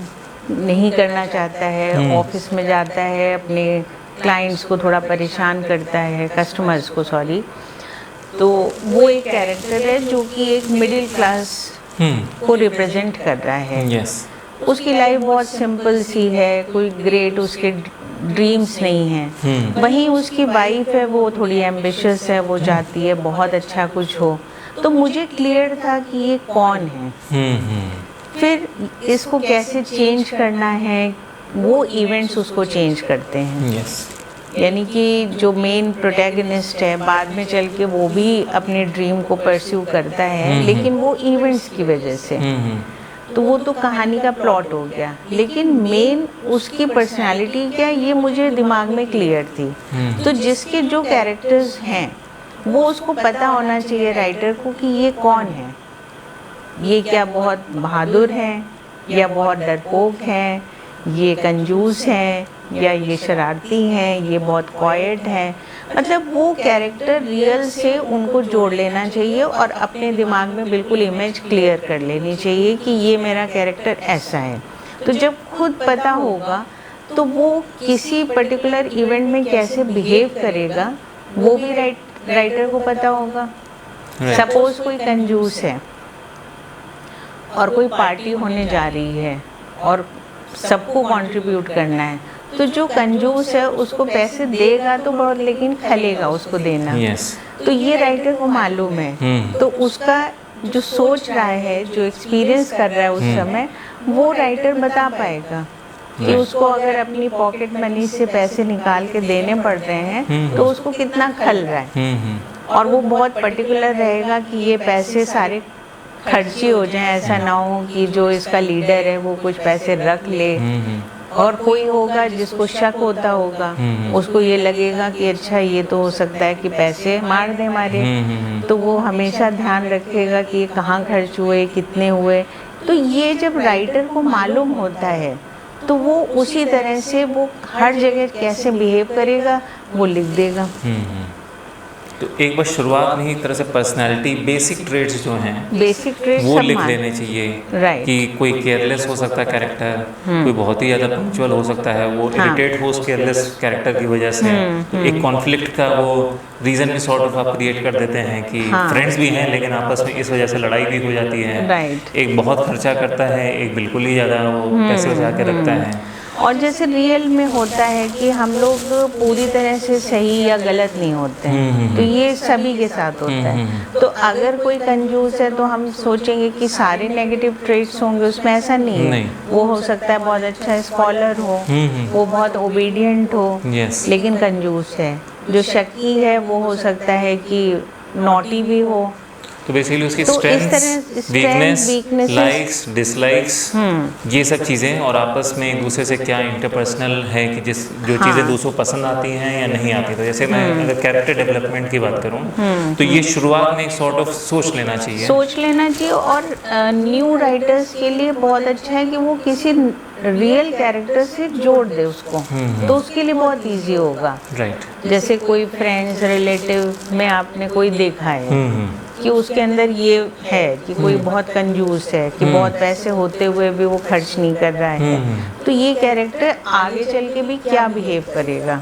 नहीं करना चाहता है, ऑफिस में जाता है, अपने क्लाइंट्स को थोड़ा परेशान करता है, कस्टमर्स को, सॉरी। तो वो एक कैरेक्टर है जो कि एक मिडिल क्लास को रिप्रेजेंट कर रहा है। उसकी लाइफ बहुत सिंपल सी है, कोई ग्रेट उसके ड्रीम्स नहीं हैं। वहीं उसकी वाइफ है, वो थोड़ी एम्बिशियस है, वो चाहती है बहुत अच्छा कुछ हो। तो मुझे क्लियर था कि ये कौन है। फिर इसको कैसे चेंज करना है, वो इवेंट्स उसको चेंज करते हैं। यानी कि जो मेन प्रोटैगनिस्ट है बाद में चल के वो भी अपने ड्रीम को परस्यू करता है, लेकिन वो इवेंट्स की वजह से। तो वो तो कहानी का प्लॉट हो गया, लेकिन मेन उसकी पर्सनालिटी क्या, ये मुझे दिमाग में क्लियर थी। तो जिसके जो कैरेक्टर्स हैं वो उसको पता होना चाहिए राइटर को कि ये कौन है। ये क्या बहुत बहादुर है, या बहुत डरपोक है, ये कंजूस है, या ये शरारती हैं, ये बहुत क्वाइट है। मतलब वो कैरेक्टर रियल से उनको जोड़ लेना चाहिए और अपने दिमाग में बिल्कुल इमेज क्लियर कर लेनी चाहिए कि ये मेरा कैरेक्टर ऐसा है। तो जब खुद पता होगा तो वो किसी पर्टिकुलर इवेंट में कैसे बिहेव करेगा वो भी राइटर को पता होगा। सपोज कोई कंजूस है और कोई पार्टी होने जा रही है और सबको कंट्रीब्यूट करना है, तो जो कंजूस है उसको पैसे देगा तो बहुत, लेकिन खलेगा उसको देना। तो ये राइटर को मालूम है। तो उसका जो सोच रहा है, जो एक्सपीरियंस कर रहा है उस समय, वो राइटर बता पाएगा कि उसको अगर अपनी पॉकेट मनी से पैसे निकाल के देने पड़ रहे हैं तो उसको कितना खल रहा है। और वो बहुत पर्टिकुलर रहेगा कि ये पैसे सारे खर्ची हो जाएं, ऐसा ना हो कि जो इसका लीडर है वो कुछ पैसे रख ले। और कोई होगा जिसको शक होता होगा, उसको ये लगेगा कि अच्छा ये तो हो सकता है कि पैसे मार दे हमारे। तो वो हमेशा ध्यान रखेगा कि ये कहाँ खर्च हुए, कितने हुए। तो ये जब राइटर को मालूम होता है तो वो उसी तरह से वो हर जगह कैसे बिहेव करेगा वो लिख देगा। तो एक बार शुरुआत में ही तरह से पर्सनालिटी, बेसिक ट्रेड्स जो हैं, बेसिक ट्रेड्स वो लिख लेने चाहिए। कि कोई केयरलेस हो सकता है कैरेक्टर, कोई बहुत ही ज़्यादा पंक्चुअल हो सकता है, वो इरिटेट हो उस केयरलेस कैरेक्टर की वजह से। तो एक कॉन्फ्लिक्ट का वो रीज़न भी सॉर्ट ऑफ आप क्रिएट कर देते हैं कि फ्रेंड्स भी हैं लेकिन आपस में इस वजह से लड़ाई भी हो जाती है। एक बहुत खर्चा करता है, एक बिल्कुल ही ज़्यादा वो पैसे बचा के रखता है। और जैसे रियल में होता है कि हम लोग पूरी तरह से सही या गलत नहीं होते हैं। तो ये सभी के साथ होता है। तो अगर कोई कंजूस है तो हम सोचेंगे कि सारे नेगेटिव ट्रेट्स होंगे, उसमें ऐसा नहीं है। वो हो सकता है बहुत अच्छा स्कॉलर हो, वो बहुत ओबीडियंट हो, लेकिन कंजूस है। जो शक्की है वो हो सकता है कि नॉटी भी हो। तो बेसिकली उसकी स्ट्रेंथ्स, वीकनेस, लाइक्स, डिसलाइक्स, ये सब चीज़ें, और आपस में एक दूसरे से क्या इंटरपर्सनल है कि जो चीज़ें दूसरों को पसंद आती हैं या नहीं आती। तो जैसे मैं अगर कैरेक्टर डेवलपमेंट की बात करूं तो ये शुरुआत में एक सॉर्ट ऑफ सोच लेना चाहिए। और न्यू राइटर्स के लिए बहुत अच्छा है कि वो किसी रियल कैरेक्टर से जोड़ दे उसको। तो उसके लिए बहुत इजी होगा। जैसे कोई फ्रेंड्स, रिलेटिव में आपने कोई देखा है कि उसके अंदर ये है कि कोई बहुत कंजूस है, कि बहुत पैसे होते हुए भी वो खर्च नहीं कर रहा है। तो ये कैरेक्टर आगे चल के भी क्या बिहेव करेगा।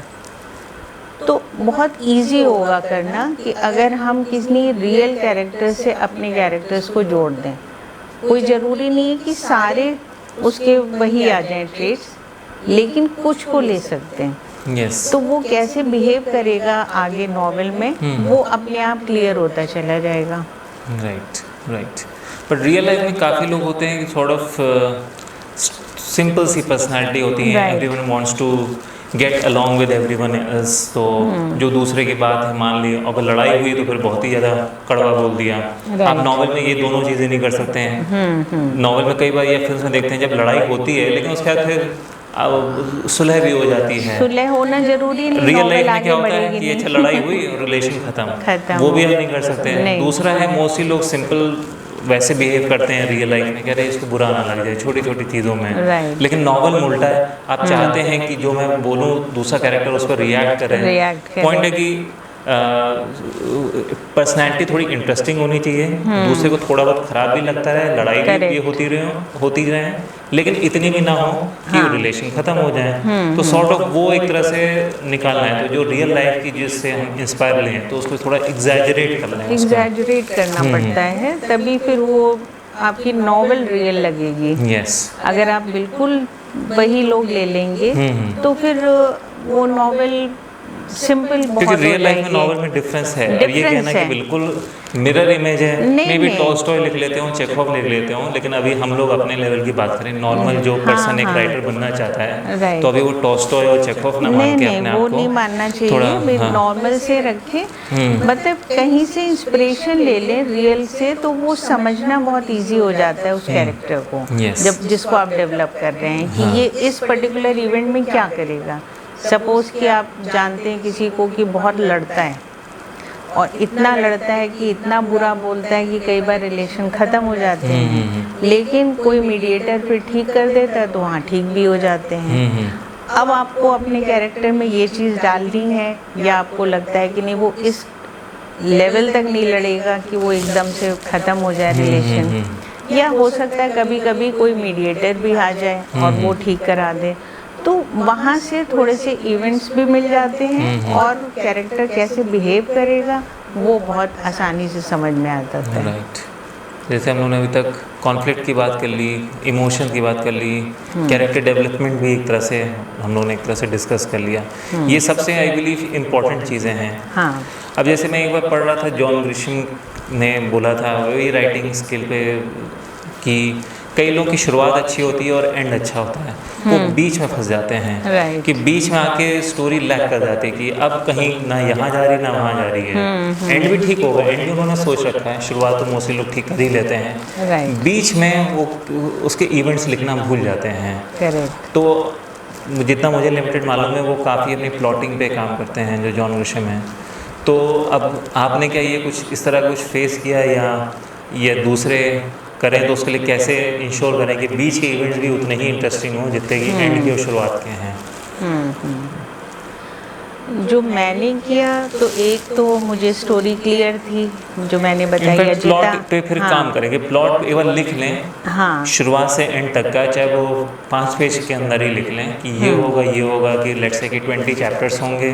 तो बहुत इजी होगा करना कि अगर हम किसी रियल कैरेक्टर से अपने कैरेक्टर्स को जोड़ दें। कोई ज़रूरी नहीं है कि सारे उसके वही आ जाएं ट्रेट्स, लेकिन कुछ को ले सकते हैं। तो वो कैसे बिहेव करेगा आगे नॉवेल में, वो अपने आप क्लियर होता चला जाएगा। राइट। पर रियल लाइफ में काफ़ी लोग होते हैं कि सॉर्ट ऑफ सिंपल सी पर्सनालिटी होती है। Everyone wants to get along with everyone else. तो जो दूसरे की बात है मान ली, अगर लड़ाई हुई तो फिर बहुत ही ज़्यादा कड़वा बोल दिया। आप नॉवेल में ये दोनों चीज़ें नहीं कर सकते हैं। नॉवेल में कई बार या फिल्म में देखते हैं जब लड़ाई होती है लेकिन उसके बाद फिर अब सुलह भी हो जाती है। सुलह होना जरूरी नहीं, रियल लाइफ नॉवेल में क्या आगे होता है बढ़ेगी कि नहीं। अच्छा लड़ाई हुई और रिलेशन खत्म खत्म, वो भी हम नहीं कर सकते हैं। नहीं। दूसरा है मोस्टली लोग सिंपल वैसे बिहेव करते हैं रियल लाइफ में, कह रहे हैं इसको बुरा ना लग जाए छोटी छोटी चीज़ों में। Right. लेकिन नॉवल में उल्टा है, आप चाहते हैं कि जो मैं बोलूँ दूसरा कैरेक्टर उस पर रिएक्ट करे। React करे। पॉइंट है कि पर्सनैलिटी थोड़ी इंटरेस्टिंग होनी चाहिए, दूसरे को थोड़ा बहुत खराब भी लगता है, लड़ाई भी Correct. ये होती रहे, लेकिन इतनी भी ना हो कि हाँ। रिलेशन खत्म हो जाए। तो सॉर्ट ऑफ वो एक तरह से निकालना है। तो जो रियल लाइफ की जिससे हम इंस्पायर लें तो उसको थोड़ा एग्जैजरेट कर लें, उसका। एग्जैजरेट करना पड़ता है, तभी फिर वो आपकी नॉवेल रियल लगेगी। यस। अगर आप बिल्कुल वही लोग ले लेंगे तो फिर वो नॉवेल सिंपल बहुत क्योंकि हो रियल लाइफ में जाएगी। नॉवल में डिफरेंस है। और ये कहना कि बिल्कुल मिरर इमेज है, नहीं, मे बी नहीं। टॉलस्टॉय लिख लेते हो, चेखव लिख लेते हो, लेकिन अभी हम लोग अपने लेवल की बात करें, नॉर्मल जो पर्सन एक राइटर बनना चाहता है, राइट। तो अभी वो टॉलस्टॉय और चेखव ना नहीं मान के नहीं, अपने वो आप को नहीं मानना थोड़ा चाहिए, नॉर्मल से रखें। मतलब कहीं से इंस्पिरेशन ले लें रियल से, तो वो समझना बहुत इजी हो जाता है उस कैरेक्टर को, Yes. जब जिसको आप डेवलप कर रहे हैं कि ये इस पर्टिकुलर इवेंट में क्या करेगा। सपोज कि आप जानते हैं किसी को कि बहुत लड़ता है और इतना लड़ता है कि इतना बुरा बोलता है कि कई बार रिलेशन ख़त्म हो जाते हैं, लेकिन कोई मीडिएटर फिर ठीक कर देता है तो वहाँ ठीक भी हो जाते हैं। अब आपको अपने कैरेक्टर में ये चीज़ डालनी है, या आपको लगता है कि नहीं वो इस लेवल तक नहीं लड़ेगा कि वो एकदम से ख़त्म हो जाए रिलेशन, या हो सकता है कभी कभी कोई मीडिएटर भी आ जाए और वो ठीक करा दे, तो वहाँ से थोड़े से इवेंट्स भी मिल जाते हैं और कैरेक्टर कैसे बिहेव करेगा वो बहुत आसानी से समझ में आता है। राइट। जैसे हम लोगों ने अभी तक कॉन्फ्लिक्ट की बात कर ली, इमोशन की बात कर ली, कैरेक्टर डेवलपमेंट भी एक तरह से हम लोगों ने एक तरह से डिस्कस कर लिया। ये सबसे आई बिलीव इम्पॉर्टेंट चीज़ें हैं। हाँ। अब जैसे मैं एक बार पढ़ रहा था, जॉन ग्रिशम ने बोला था वही राइटिंग स्किल पे कि कई लोगों की शुरुआत अच्छी होती है और एंड अच्छा होता है, वो बीच में फंस जाते हैं। Right. कि बीच में आके स्टोरी लैग कर जाती है कि अब कहीं ना यहाँ जा रही ना वहाँ जा रही है। एंड भी ठीक होगा, एंड भी उन्होंने सोच रखा है, शुरुआत तो मोस्टली लोग ठीक कर ही लेते हैं। Right. बीच में वो उसके इवेंट्स लिखना भूल जाते हैं। करेक्ट। तो जितना मुझे लिमिटेड मालूम है वो काफ़ी अपनी प्लॉटिंग पे काम करते हैं जो जॉन ग्रिशम है। तो अब आपने क्या ये कुछ इस तरह कुछ फेस किया, या ये दूसरे करें तो उसके लिए कैसे इंश्योर करें कि बीच के इवेंट्स भी उतने ही इंटरेस्टिंग हों जितने कि एंड की और शुरुआत के हैं? जो मैंने किया तो एक तो मुझे स्टोरी क्लियर थी, जो मैंने बताई प्लॉट पे फिर काम करेंगे, प्लॉट केवल लिख लें। हाँ। शुरुआत से एंड तक का, चाहे वो 5 पेज के अंदर ही लिख लें कि ये होगा कि लेट्स से कि 20 चैप्टर्स होंगे,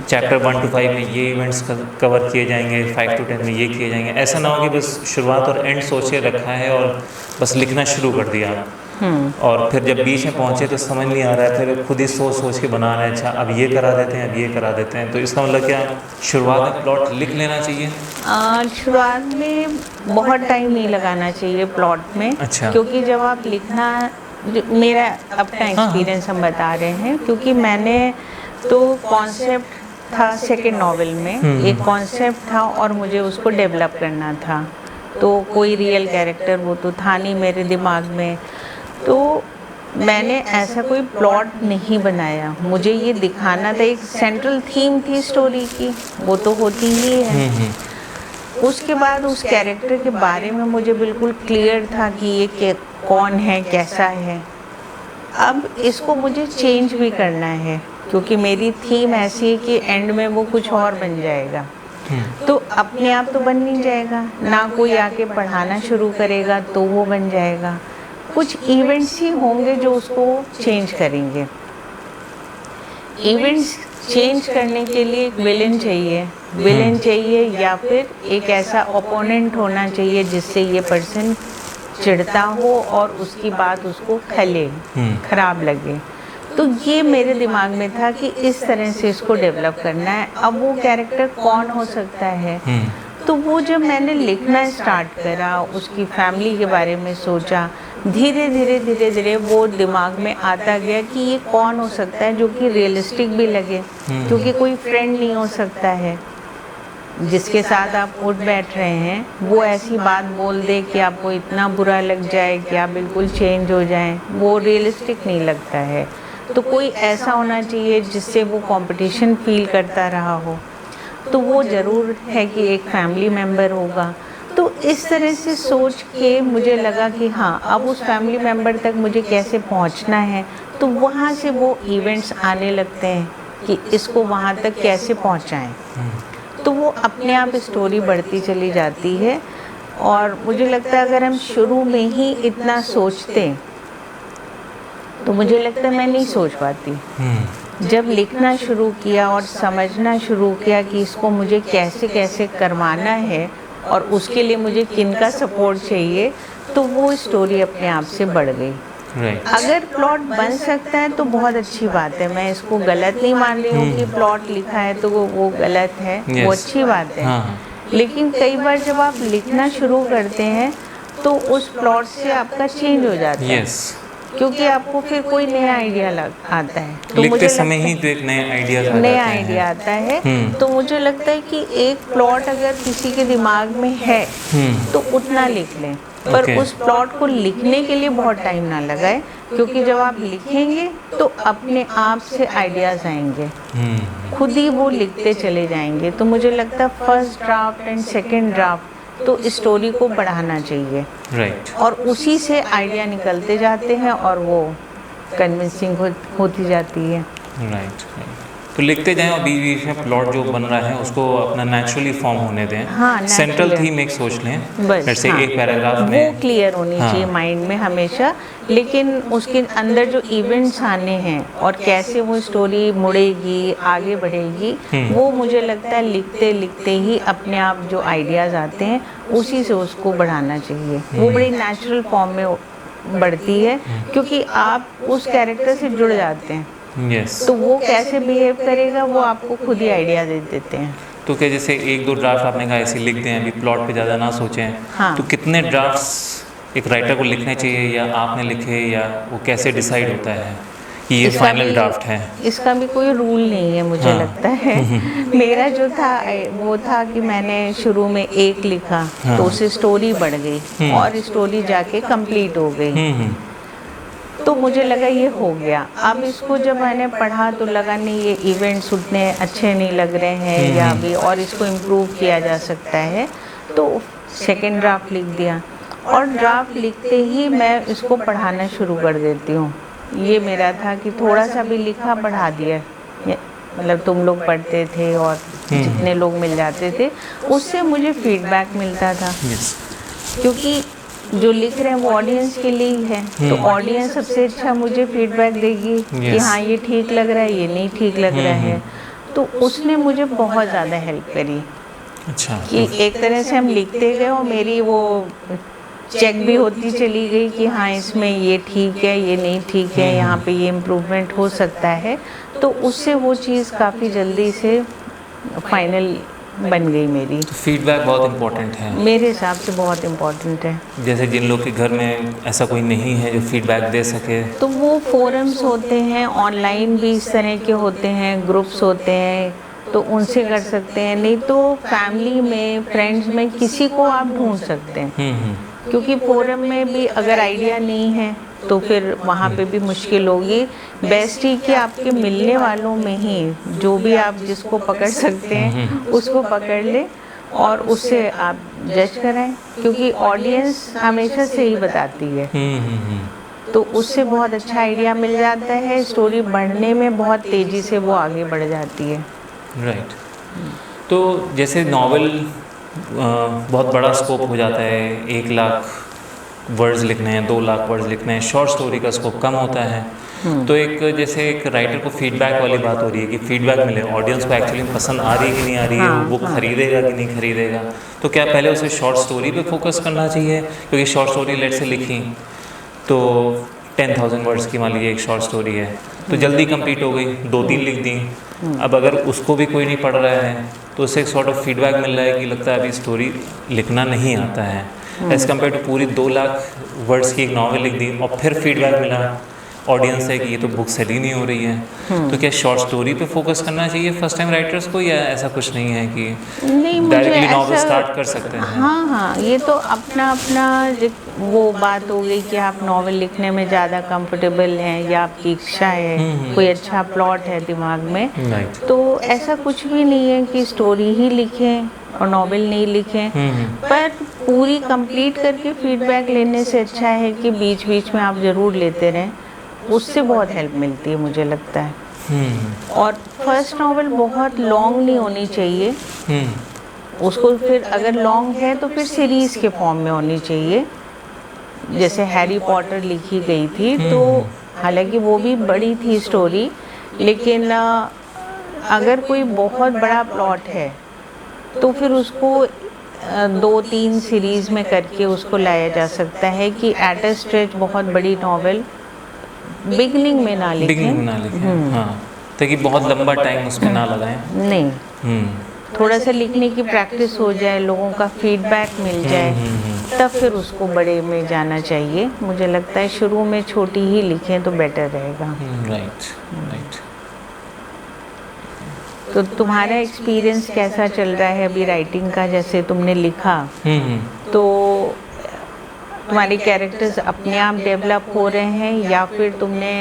चैप्टर 1 to 5 में ये इवेंट्स कवर किए जाएंगे, 5 to 10 में ये किए जाएंगे। ऐसा ना हो कि बस शुरुआत और एंड सोच के रखा है और बस लिखना शुरू कर दिया, और फिर जब बीच में पहुंचे तो समझ नहीं आ रहा है, फिर खुद ही सोच के बना रहे हैं, अच्छा अब ये करा देते हैं, अब ये करा देते हैं। तो इसका मतलब क्या शुरुआत में प्लॉट लिख लेना चाहिए? शुरुआत में बहुत टाइम नहीं लगाना चाहिए प्लॉट में। अच्छा। क्योंकि जब आप लिखना, मेरा अपना एक्सपीरियंस हम बता रहे हैं, क्योंकि मैंने तो कॉन्सेप्ट था सेकेंड नॉवेल में, एक कॉन्सेप्ट था और मुझे उसको डेवलप करना था, तो कोई रियल कैरेक्टर वो तो था नहीं मेरे दिमाग में, तो मैंने ऐसा कोई प्लॉट नहीं बनाया। मुझे ये दिखाना था, एक सेंट्रल थीम थी स्टोरी की, वो तो होती ही है। उसके बाद उस कैरेक्टर के बारे में मुझे बिल्कुल क्लियर था कि ये कौन है, कैसा है। अब इसको मुझे चेंज भी करना है, क्योंकि मेरी थीम ऐसी है कि एंड में वो कुछ और बन जाएगा, तो अपने आप तो बन नहीं जाएगा ना, कोई आके पढ़ाना शुरू करेगा तो वो बन जाएगा। कुछ इवेंट्स ही होंगे जो उसको चेंज करेंगे। इवेंट्स चेंज करने के लिए एक विलेन चाहिए, या फिर एक ऐसा ओपोनेंट होना चाहिए जिससे ये पर्सन चिढ़ता हो और उसकी बात उसको खराब लगे। तो ये मेरे दिमाग में था कि इस तरह से इसको डेवलप करना है। अब वो कैरेक्टर कौन हो सकता है, तो वो जब मैंने लिखना स्टार्ट करा, उसकी फैमिली के बारे में सोचा, धीरे धीरे वो दिमाग में आता गया कि ये कौन हो सकता है जो कि रियलिस्टिक भी लगे, क्योंकि कोई फ्रेंड नहीं हो सकता है जिसके साथ आप उठ बैठ रहे हैं, वो ऐसी बात बोल दे कि आपको इतना बुरा लग जाए कि आप बिल्कुल चेंज हो जाएं, वो रियलिस्टिक नहीं लगता है। तो कोई ऐसा होना चाहिए जिससे वो कंपटीशन फील करता रहा हो, तो वो ज़रूर है कि एक फैमिली मेम्बर होगा। तो इस तरह से सोच के मुझे लगा कि हाँ, अब उस फैमिली मेम्बर तक मुझे कैसे पहुंचना है, तो वहाँ से वो इवेंट्स आने लगते हैं कि इसको वहाँ तक कैसे पहुँचाएँ। तो वो अपने आप स्टोरी बढ़ती चली जाती है। और मुझे लगता है अगर हम शुरू में ही इतना सोचते तो मुझे लगता है मैं नहीं सोच पाती। जब लिखना शुरू किया और समझना शुरू किया कि इसको मुझे कैसे कैसे करवाना है और उसके लिए मुझे किन का सपोर्ट चाहिए, तो वो स्टोरी अपने आप से बढ़ गई। अगर प्लॉट बन सकता है तो बहुत अच्छी बात है, मैं इसको गलत नहीं मान रही हूँ कि प्लॉट लिखा है तो वो गलत है, वो अच्छी बात है। लेकिन कई बार जब आप लिखना शुरू करते हैं तो उस प्लॉट से आपका चेंज हो जाता है, क्योंकि आपको फिर कोई नया आइडिया आता है। तो लिखते समय ही तो एक नया आइडिया आता है। तो मुझे लगता है कि एक प्लॉट अगर किसी के दिमाग में है तो उतना लिख लें, पर उस प्लॉट को लिखने के लिए बहुत टाइम ना लगाए, क्योंकि जब आप लिखेंगे तो अपने आप से आइडियाज़ आएंगे, खुद ही वो लिखते चले जाएंगे। तो मुझे लगता है first draft and second draft तो स्टोरी को बढ़ाना चाहिए। और उसी से आइडिया निकलते जाते हैं और वो कन्विंसिंग होती जाती है। तो लिखते जाएं और बीच बीच में प्लॉट जो बन रहा है उसको अपना नेचुरली फॉर्म होने दें। हाँ, सेंट्रल थीम एक सोच लें, बस जैसे हाँ, एक पैराग्राफ में वो क्लियर होनी चाहिए माइंड में हमेशा। लेकिन उसके अंदर जो इवेंट्स आने हैं और कैसे वो स्टोरी मुड़ेगी, आगे बढ़ेगी, वो मुझे लगता है लिखते लिखते ही अपने आप जो आइडियाज़ आते हैं उसी से उसको बढ़ाना चाहिए। वो बड़ी नेचुरल फॉर्म में बढ़ती है, क्योंकि आप उस कैरेक्टर से जुड़ जाते हैं। तो वो कैसे बिहेव करेगा वो आपको खुद ही आइडिया दे देते हैं। तो क्या जैसे एक दो ड्राफ्ट आपने कहा ऐसे लिख दें, अभी प्लॉट पे ज़्यादा ना सोचें, तो कितने ड्राफ्ट्स एक राइटर को लिखने चाहिए, या आपने लिखे, या वो कैसे डिसाइड होता है कि ये फाइनल ड्राफ्ट है? इसका भी कोई रूल नहीं है मुझे लगता है। मेरा जो था वो था कि मैंने शुरू में एक लिखा तो उससे स्टोरी बढ़ गई और स्टोरी जाके कंप्लीट हो गई। तो मुझे लगा ये हो गया। अब इसको जब मैंने पढ़ा तो लगा नहीं, ये इवेंट्स उतने अच्छे नहीं लग रहे हैं या भी और इसको इम्प्रूव किया जा सकता है, तो सेकंड ड्राफ्ट लिख दिया। और ड्राफ्ट लिखते ही मैं इसको पढ़ाना शुरू कर देती हूँ। ये मेरा था कि थोड़ा सा भी लिखा पढ़ा दिया, मतलब तुम लोग पढ़ते थे और जितने लोग मिल जाते थे उससे मुझे फीडबैक मिलता था। क्योंकि जो लिख रहे हैं वो ऑडियंस के लिए ही है, तो ऑडियंस सबसे अच्छा मुझे फीडबैक देगी कि हाँ ये ठीक लग रहा है, ये नहीं ठीक लग रहा है। तो उसने मुझे बहुत ज़्यादा हेल्प करी। अच्छा। कि एक तरह से हम लिखते गए और मेरी वो चेक भी होती चली गई कि हाँ इसमें ये ठीक है, ये नहीं ठीक है, यहाँ पे ये इम्प्रूवमेंट हो सकता है। तो उससे वो चीज़ काफ़ी जल्दी से फाइनल बन गई मेरी। तो फीडबैक बहुत इम्पोर्टेंट है मेरे हिसाब से, बहुत इम्पोर्टेंट है। जैसे जिन लोग के घर में ऐसा कोई नहीं है जो फीडबैक दे सके, तो वो फोरम्स होते हैं, ऑनलाइन भी इस तरह के होते हैं, ग्रुप्स होते हैं, तो उनसे कर सकते हैं। नहीं तो फैमिली में, फ्रेंड्स में किसी को आप ढूंढ सकते हैं। क्योंकि फोरम में भी अगर आइडिया नहीं है तो फिर वहाँ पे भी मुश्किल होगी। बेस्ट ही कि आपके मिलने वालों में ही जो भी आप जिसको पकड़ सकते हैं उसको पकड़ ले और उससे आप जज कराएं, क्योंकि ऑडियंस हमेशा सही बताती है। तो उससे बहुत अच्छा आइडिया मिल जाता है, स्टोरी बढ़ने में बहुत तेज़ी से वो आगे बढ़ जाती है। राइट। तो जैसे नॉवेल बहुत बड़ा स्कोप हो जाता है, 1 लाख वर्ड्स लिखने हैं, 2 लाख वर्ड्स लिखने हैं, शॉर्ट स्टोरी का स्कोप कम होता है। तो एक जैसे एक राइटर को फीडबैक वाली बात हो रही है कि फीडबैक मिले, ऑडियंस को एक्चुअली पसंद आ रही है कि नहीं आ रही है, वो बुक खरीदेगा कि नहीं खरीदेगा। तो क्या पहले उसे शॉर्ट स्टोरी पे फोकस करना चाहिए? क्योंकि शॉर्ट स्टोरी लेट से लिखी तो 10,000 वर्ड्स की मान लीजिए एक शॉर्ट स्टोरी है, तो जल्दी कंप्लीट हो गई, 2-3 लिख दी। अब अगर उसको भी कोई नहीं पढ़ रहा है तो उससे एक सॉर्ट ऑफ फीडबैक मिल रहा है कि लगता है अभी स्टोरी लिखना नहीं आता है, एज़ कम्पेयर टू पूरी 2 लाख वर्ड्स की एक नॉवल लिख दी और फिर फीडबैक मिला ऑडियंस है कि ये तो बुक सेल ही नहीं हो रही है, तो क्या शॉर्ट स्टोरी पे फोकस करना चाहिए फर्स्ट टाइम राइटर्स को, या ऐसा कुछ नहीं है कि नहीं, मुझे डायरेक्टली नॉवल ऐसा, स्टार्ट कर सकते हैं? हाँ हाँ, ये तो अपना अपना वो बात हो गई कि आप नॉवल लिखने में ज़्यादा कंफर्टेबल हैं या आपकी इच्छा है, कोई अच्छा प्लॉट है दिमाग में, राइट। तो ऐसा कुछ भी नहीं है कि स्टोरी ही लिखें और नॉवल नहीं लिखें। पर पूरी कंप्लीट करके फीडबैक लेने से अच्छा है कि बीच बीच में आप ज़रूर लेते रहें, उससे बहुत हेल्प मिलती है मुझे लगता है। और फर्स्ट नॉवल बहुत लॉन्ग नहीं होनी चाहिए, उसको फिर अगर लॉन्ग है तो फिर सीरीज़ के फॉर्म में होनी चाहिए। जैसे हैरी पॉटर लिखी गई थी, तो हालांकि वो भी बड़ी थी स्टोरी, लेकिन अगर कोई बहुत बड़ा प्लॉट है तो फिर उसको 2-3 सीरीज़ में करके उसको लाया जा सकता है कि एट अ स्ट्रेच बहुत बड़ी नॉवल बिगनिंग में ना लिखें। हाँ, ताकि बहुत लंबा टाइम उसमें ना लगाएं। नहीं, थोड़ा सा लिखने की प्रैक्टिस हो जाए, लोगों का फीडबैक मिल जाए, तब फिर उसको बड़े में जाना चाहिए। मुझे लगता है शुरू में छोटी ही लिखें तो बेटर रहेगा। राइट। तो तुम्हारा एक्सपीरियंस कैसा चल रहा है अभी राइटिंग का? जैसे तुमने लिखा तो तुम्हारे कैरेक्टर्स अपने आप डेवलप हो रहे हैं, या फिर तुमने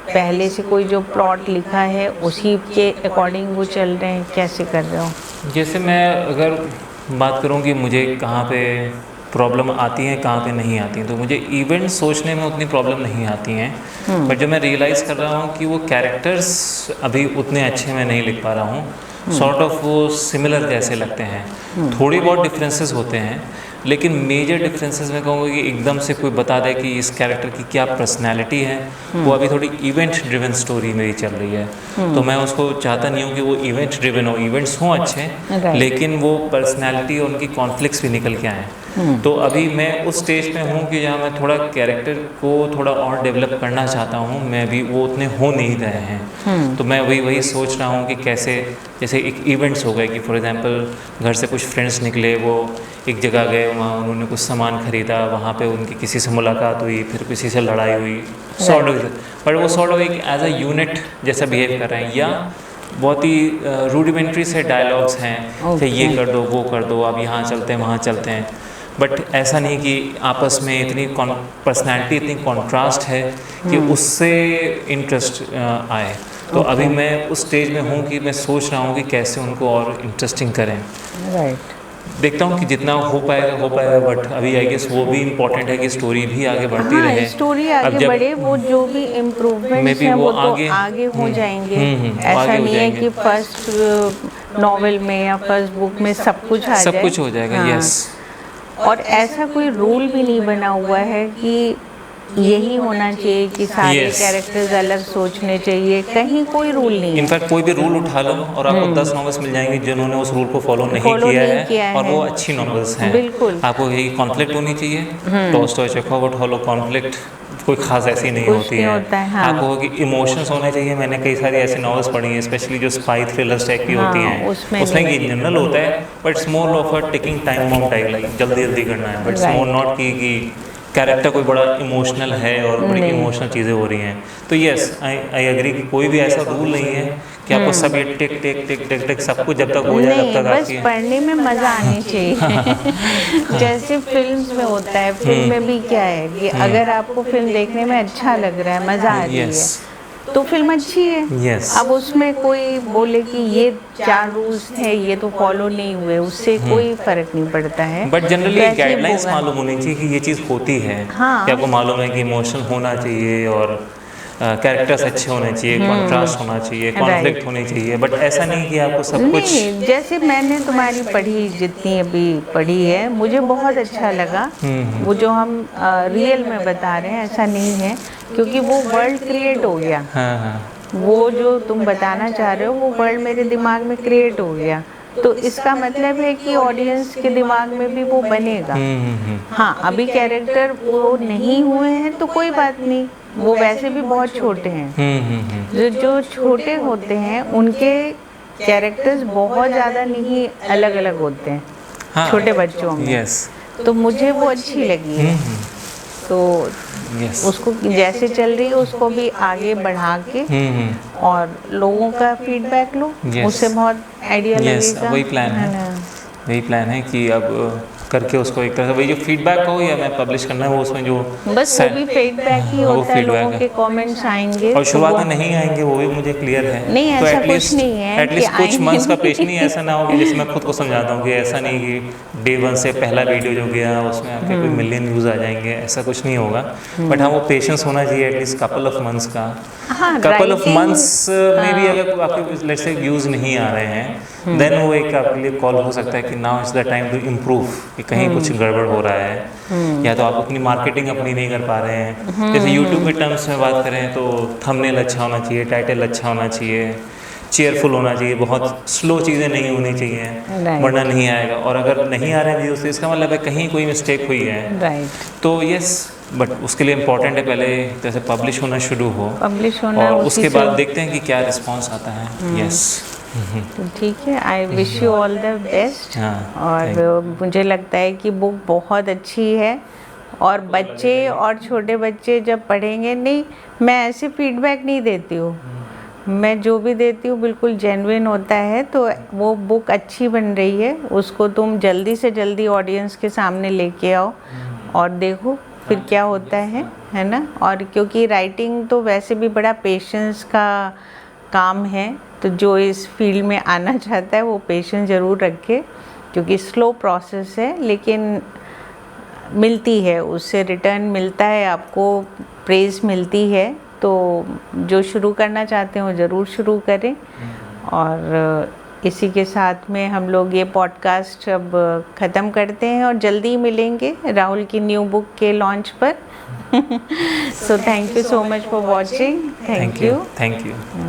पहले से कोई जो प्लॉट लिखा है उसी के अकॉर्डिंग वो चल रहे हैं, कैसे कर रहे हो? जैसे मैं अगर बात करूं कि मुझे कहाँ पे प्रॉब्लम आती हैं, कहाँ पे नहीं आती हैं, तो मुझे इवेंट सोचने में उतनी प्रॉब्लम नहीं आती हैं। बट जो मैं रियलाइज़ कर रहा हूँ कि वो कैरेक्टर्स अभी उतने अच्छे मैं नहीं लिख पा रहा हूँ। सॉर्ट ऑफ वो सिमिलर जैसे लगते हैं। थोड़ी बहुत डिफरेंसेस होते हैं, लेकिन मेजर डिफरेंसेस में कहूँगा कि एकदम से कोई बता दे कि इस कैरेक्टर की क्या पर्सनैलिटी है, वो अभी थोड़ी इवेंट ड्रिवन स्टोरी मेरी चल रही है। तो मैं उसको चाहता नहीं हूँ कि वो इवेंट ड्रिवन हो, इवेंट्स हों अच्छे, लेकिन वो पर्सनैलिटी और उनकी कॉन्फ्लिक्ट्स भी निकल के आएँ। तो अभी मैं उस स्टेज पे हूँ कि जहाँ मैं थोड़ा कैरेक्टर को थोड़ा और डेवलप करना चाहता हूँ। मैं भी वो उतने हो नहीं रहे हैं, तो मैं वही सोच रहा हूँ कि कैसे, जैसे एक इवेंट्स हो गए कि फॉर एग्जांपल घर से कुछ फ्रेंड्स निकले, वो एक जगह गए, वहाँ उन्होंने कुछ सामान खरीदा, वहाँ पे उनकी किसी से मुलाकात हुई, फिर किसी से लड़ाई हुई, सॉर्ट ऑफ, बट वो सॉर्ट ऑफ एक एज अ यूनिट जैसा बिहेव कर रहे हैं, या बहुत ही रूडिमेंट्री से डायलॉग्स हैं कि ये कर दो, वो कर दो, अब यहाँ चलते हैं, वहाँ चलते हैं। बट ऐसा नहीं कि आपस में इतनी पर्सनैलिटी, इतनी कॉन्ट्रास्ट है कि उससे इंटरेस्ट आए। तो अभी मैं उस स्टेज में हूँ कि मैं सोच रहा हूँ कि कैसे उनको और इंटरेस्टिंग करें। राइट। देखता हूँ कि जितना हो पाएगा, बट अभी आई गेस वो भी इम्पोर्टेंट है कि स्टोरी भी आगे बढ़ती रहे। स्टोरी आगे बढ़े, वो जो भी इम्प्रूवमेंट्स हैं वो तो आगे हो जाएंगे। ऐसा नहीं है कि फर्स्ट नॉवेल में या फर्स्ट बुक में सब कुछ आ जाए, सब कुछ हो जाएगा। यस। और ऐसा कोई रूल भी नहीं बना हुआ है कि यही होना चाहिए कि सारे कैरेक्टर्स अलग सोचने चाहिए, कहीं कोई रूल नहीं है। इनफैक्ट कोई भी रूल उठा लो और आपको 10 नॉवेल्स मिल जाएंगे जिन्होंने उस रूल को फॉलो नहीं किया है, और वो अच्छी नॉवेल्स हैं। बिल्कुल। आपको यही कॉन्फ्लिक्ट होनी चाहिए। टॉल्स्टॉय, चेखोव और हॉलो, कॉन्फ्लिक्ट कोई खास ऐसी नहीं होती है। हाँ। आपको कि इमोशंस होने चाहिए। मैंने कई सारी ऐसी नॉवेल्स पढ़ी हैं, स्पेशली जो स्पाई थ्रिलर्स टाइप की होती हैं, उसमें ये जनरल होता है, but it's more of a taking time bomb type, like जल्दी करना है, बट इट्स मोर नॉट कि कैरेक्टर कोई बड़ा इमोशनल है और बड़ी इमोशनल चीज़ें हो रही हैं। तो यस, आई एग्री कि कोई भी ऐसा रूल नहीं है कि आपको सब ये टिक सब कुछ जब तक हो जाए तब तक बस पढ़ने में मज़ा आनी चाहिए। जैसे फिल्म्स में होता है, फिल्म में भी क्या है कि अगर आपको फिल्म देखने में अच्छा लग रहा है, मज़ा आ रही है, तो फिल्म अच्छी है। अब उसमें कोई बोले कि ये 4 रूल्स है, ये तो फॉलो नहीं हुए, उससे कोई फर्क नहीं पड़ता है। बट जनरली गाइडलाइंस मालूम होनी चाहिए कि ये चीज़ होती है। हाँ। कि आपको मालूम है कि इमोशनल होना चाहिए और कैरेक्टर्स अच्छे होने चाहिए, कॉन्ट्रास्ट होना चाहिए, कॉन्फ्लिक्ट होनी चाहिए, बट ऐसा नहीं कि आपको सब कुछ। नहीं, जैसे मैंने तुम्हारी पढ़ी, जितनी अभी पढ़ी है, मुझे बहुत अच्छा लगा। वो जो हम रियल में बता रहे हैं ऐसा नहीं है, क्योंकि वो वर्ल्ड क्रिएट हो गया। वो जो तुम बताना चाह रहे हो वो वर्ल्ड मेरे दिमाग में क्रिएट हो गया, तो इसका मतलब है कि ऑडियंस के दिमाग में भी वो बनेगा। हाँ, अभी कैरेक्टर वो नहीं हुए हैं तो कोई बात नहीं, वो वैसे भी बहुत छोटे हैं। जो छोटे होते हैं उनके कैरेक्टर्स बहुत ज़्यादा नहीं अलग अलग होते हैं। हाँ, छोटे बच्चों में। यस। तो मुझे वो अच्छी लगी है। तो Yes. उसको जैसे चल रही है उसको भी आगे बढ़ा के और लोगों का फीडबैक लो, Yes. उससे बहुत आइडिया यस लगेगा। वही प्लान है, ना? वही प्लान है कि अब करके उसको एक तरह से वही जो फीडबैक हो या मैं पब्लिश करना है वो उसमें जो बस वो भी फीडबैक ही वो होता है, feedback लोगों है। के कमेंट्स आएंगे और तो शुरुआत वो- में नहीं आएंगे वो भी मुझे क्लियर है। नहीं, तो ऐसा कुछ नहीं है कि एटलीस्ट कुछ आएंगे मंथ्स का नहीं। पेश नहीं, ऐसा ना हो कि जैसे मैं खुद को समझाता हूँ कि ऐसा नहीं कि डे 1 से पहला वीडियो जो गया उसमें आपके कोई मिलियन व्यूज़ आ जाएंगे, ऐसा कुछ नहीं होगा। बट हाँ वो पेशेंस होना चाहिए एटलीस्ट कपल ऑफ मंथ्स का। हाँ, कपल ऑफ writing, मंथ्स में भी अगर आपके लेट्स से व्यूज़ नहीं आ रहे हैं देन वो एक आपके लिए कॉल हो सकता है कि now is the time to improve, कि कहीं कुछ गड़बड़ हो रहा है या तो आप अपनी मार्केटिंग अपनी नहीं कर पा रहे हैं। जैसे यूट्यूब के टर्म्स में बात करें तो थंबनेल अच्छा होना चाहिए, टाइटल अच्छा होना चाहिए, चेयरफुल होना चाहिए, बहुत स्लो चीज़ें नहीं होनी चाहिए Right. वरना नहीं आएगा। और अगर नहीं आ रहे हैं व्यूज़ तो इसका मतलब है कहीं कोई मिस्टेक हुई है। राइट, तो यस, बट उसके लिए इम्पोर्टेंट है पहले जैसे पब्लिश होना शुरू हो पब्लिश होना, और उसी उसके से- बाद देखते हैं कि क्या रिस्पांस आता है। यस तो ठीक है, I wish you all the best. हाँ, और मुझे लगता है कि बुक बहुत अच्छी है और बच्चे और छोटे बच्चे जब पढ़ेंगे, नहीं मैं ऐसे फीडबैक नहीं देती हूँ, मैं जो भी देती हूँ बिल्कुल जेन्युइन होता है। तो वो बुक अच्छी बन रही है, उसको तुम जल्दी से जल्दी ऑडियंस के सामने लेके आओ और देखो फिर क्या होता है ना। और क्योंकि राइटिंग तो वैसे भी बड़ा पेशेंस का काम है, तो जो इस फील्ड में आना चाहता है वो पेशेंस ज़रूर रखे, क्योंकि स्लो प्रोसेस है लेकिन मिलती है, उससे रिटर्न मिलता है, आपको प्रेज़ मिलती है। तो जो शुरू करना चाहते हो ज़रूर शुरू करें। और इसी के साथ में हम लोग ये पॉडकास्ट अब ख़त्म करते हैं और जल्दी मिलेंगे राहुल की न्यू बुक के लॉन्च पर। So thank you so much for watching. Thank you. Thank you.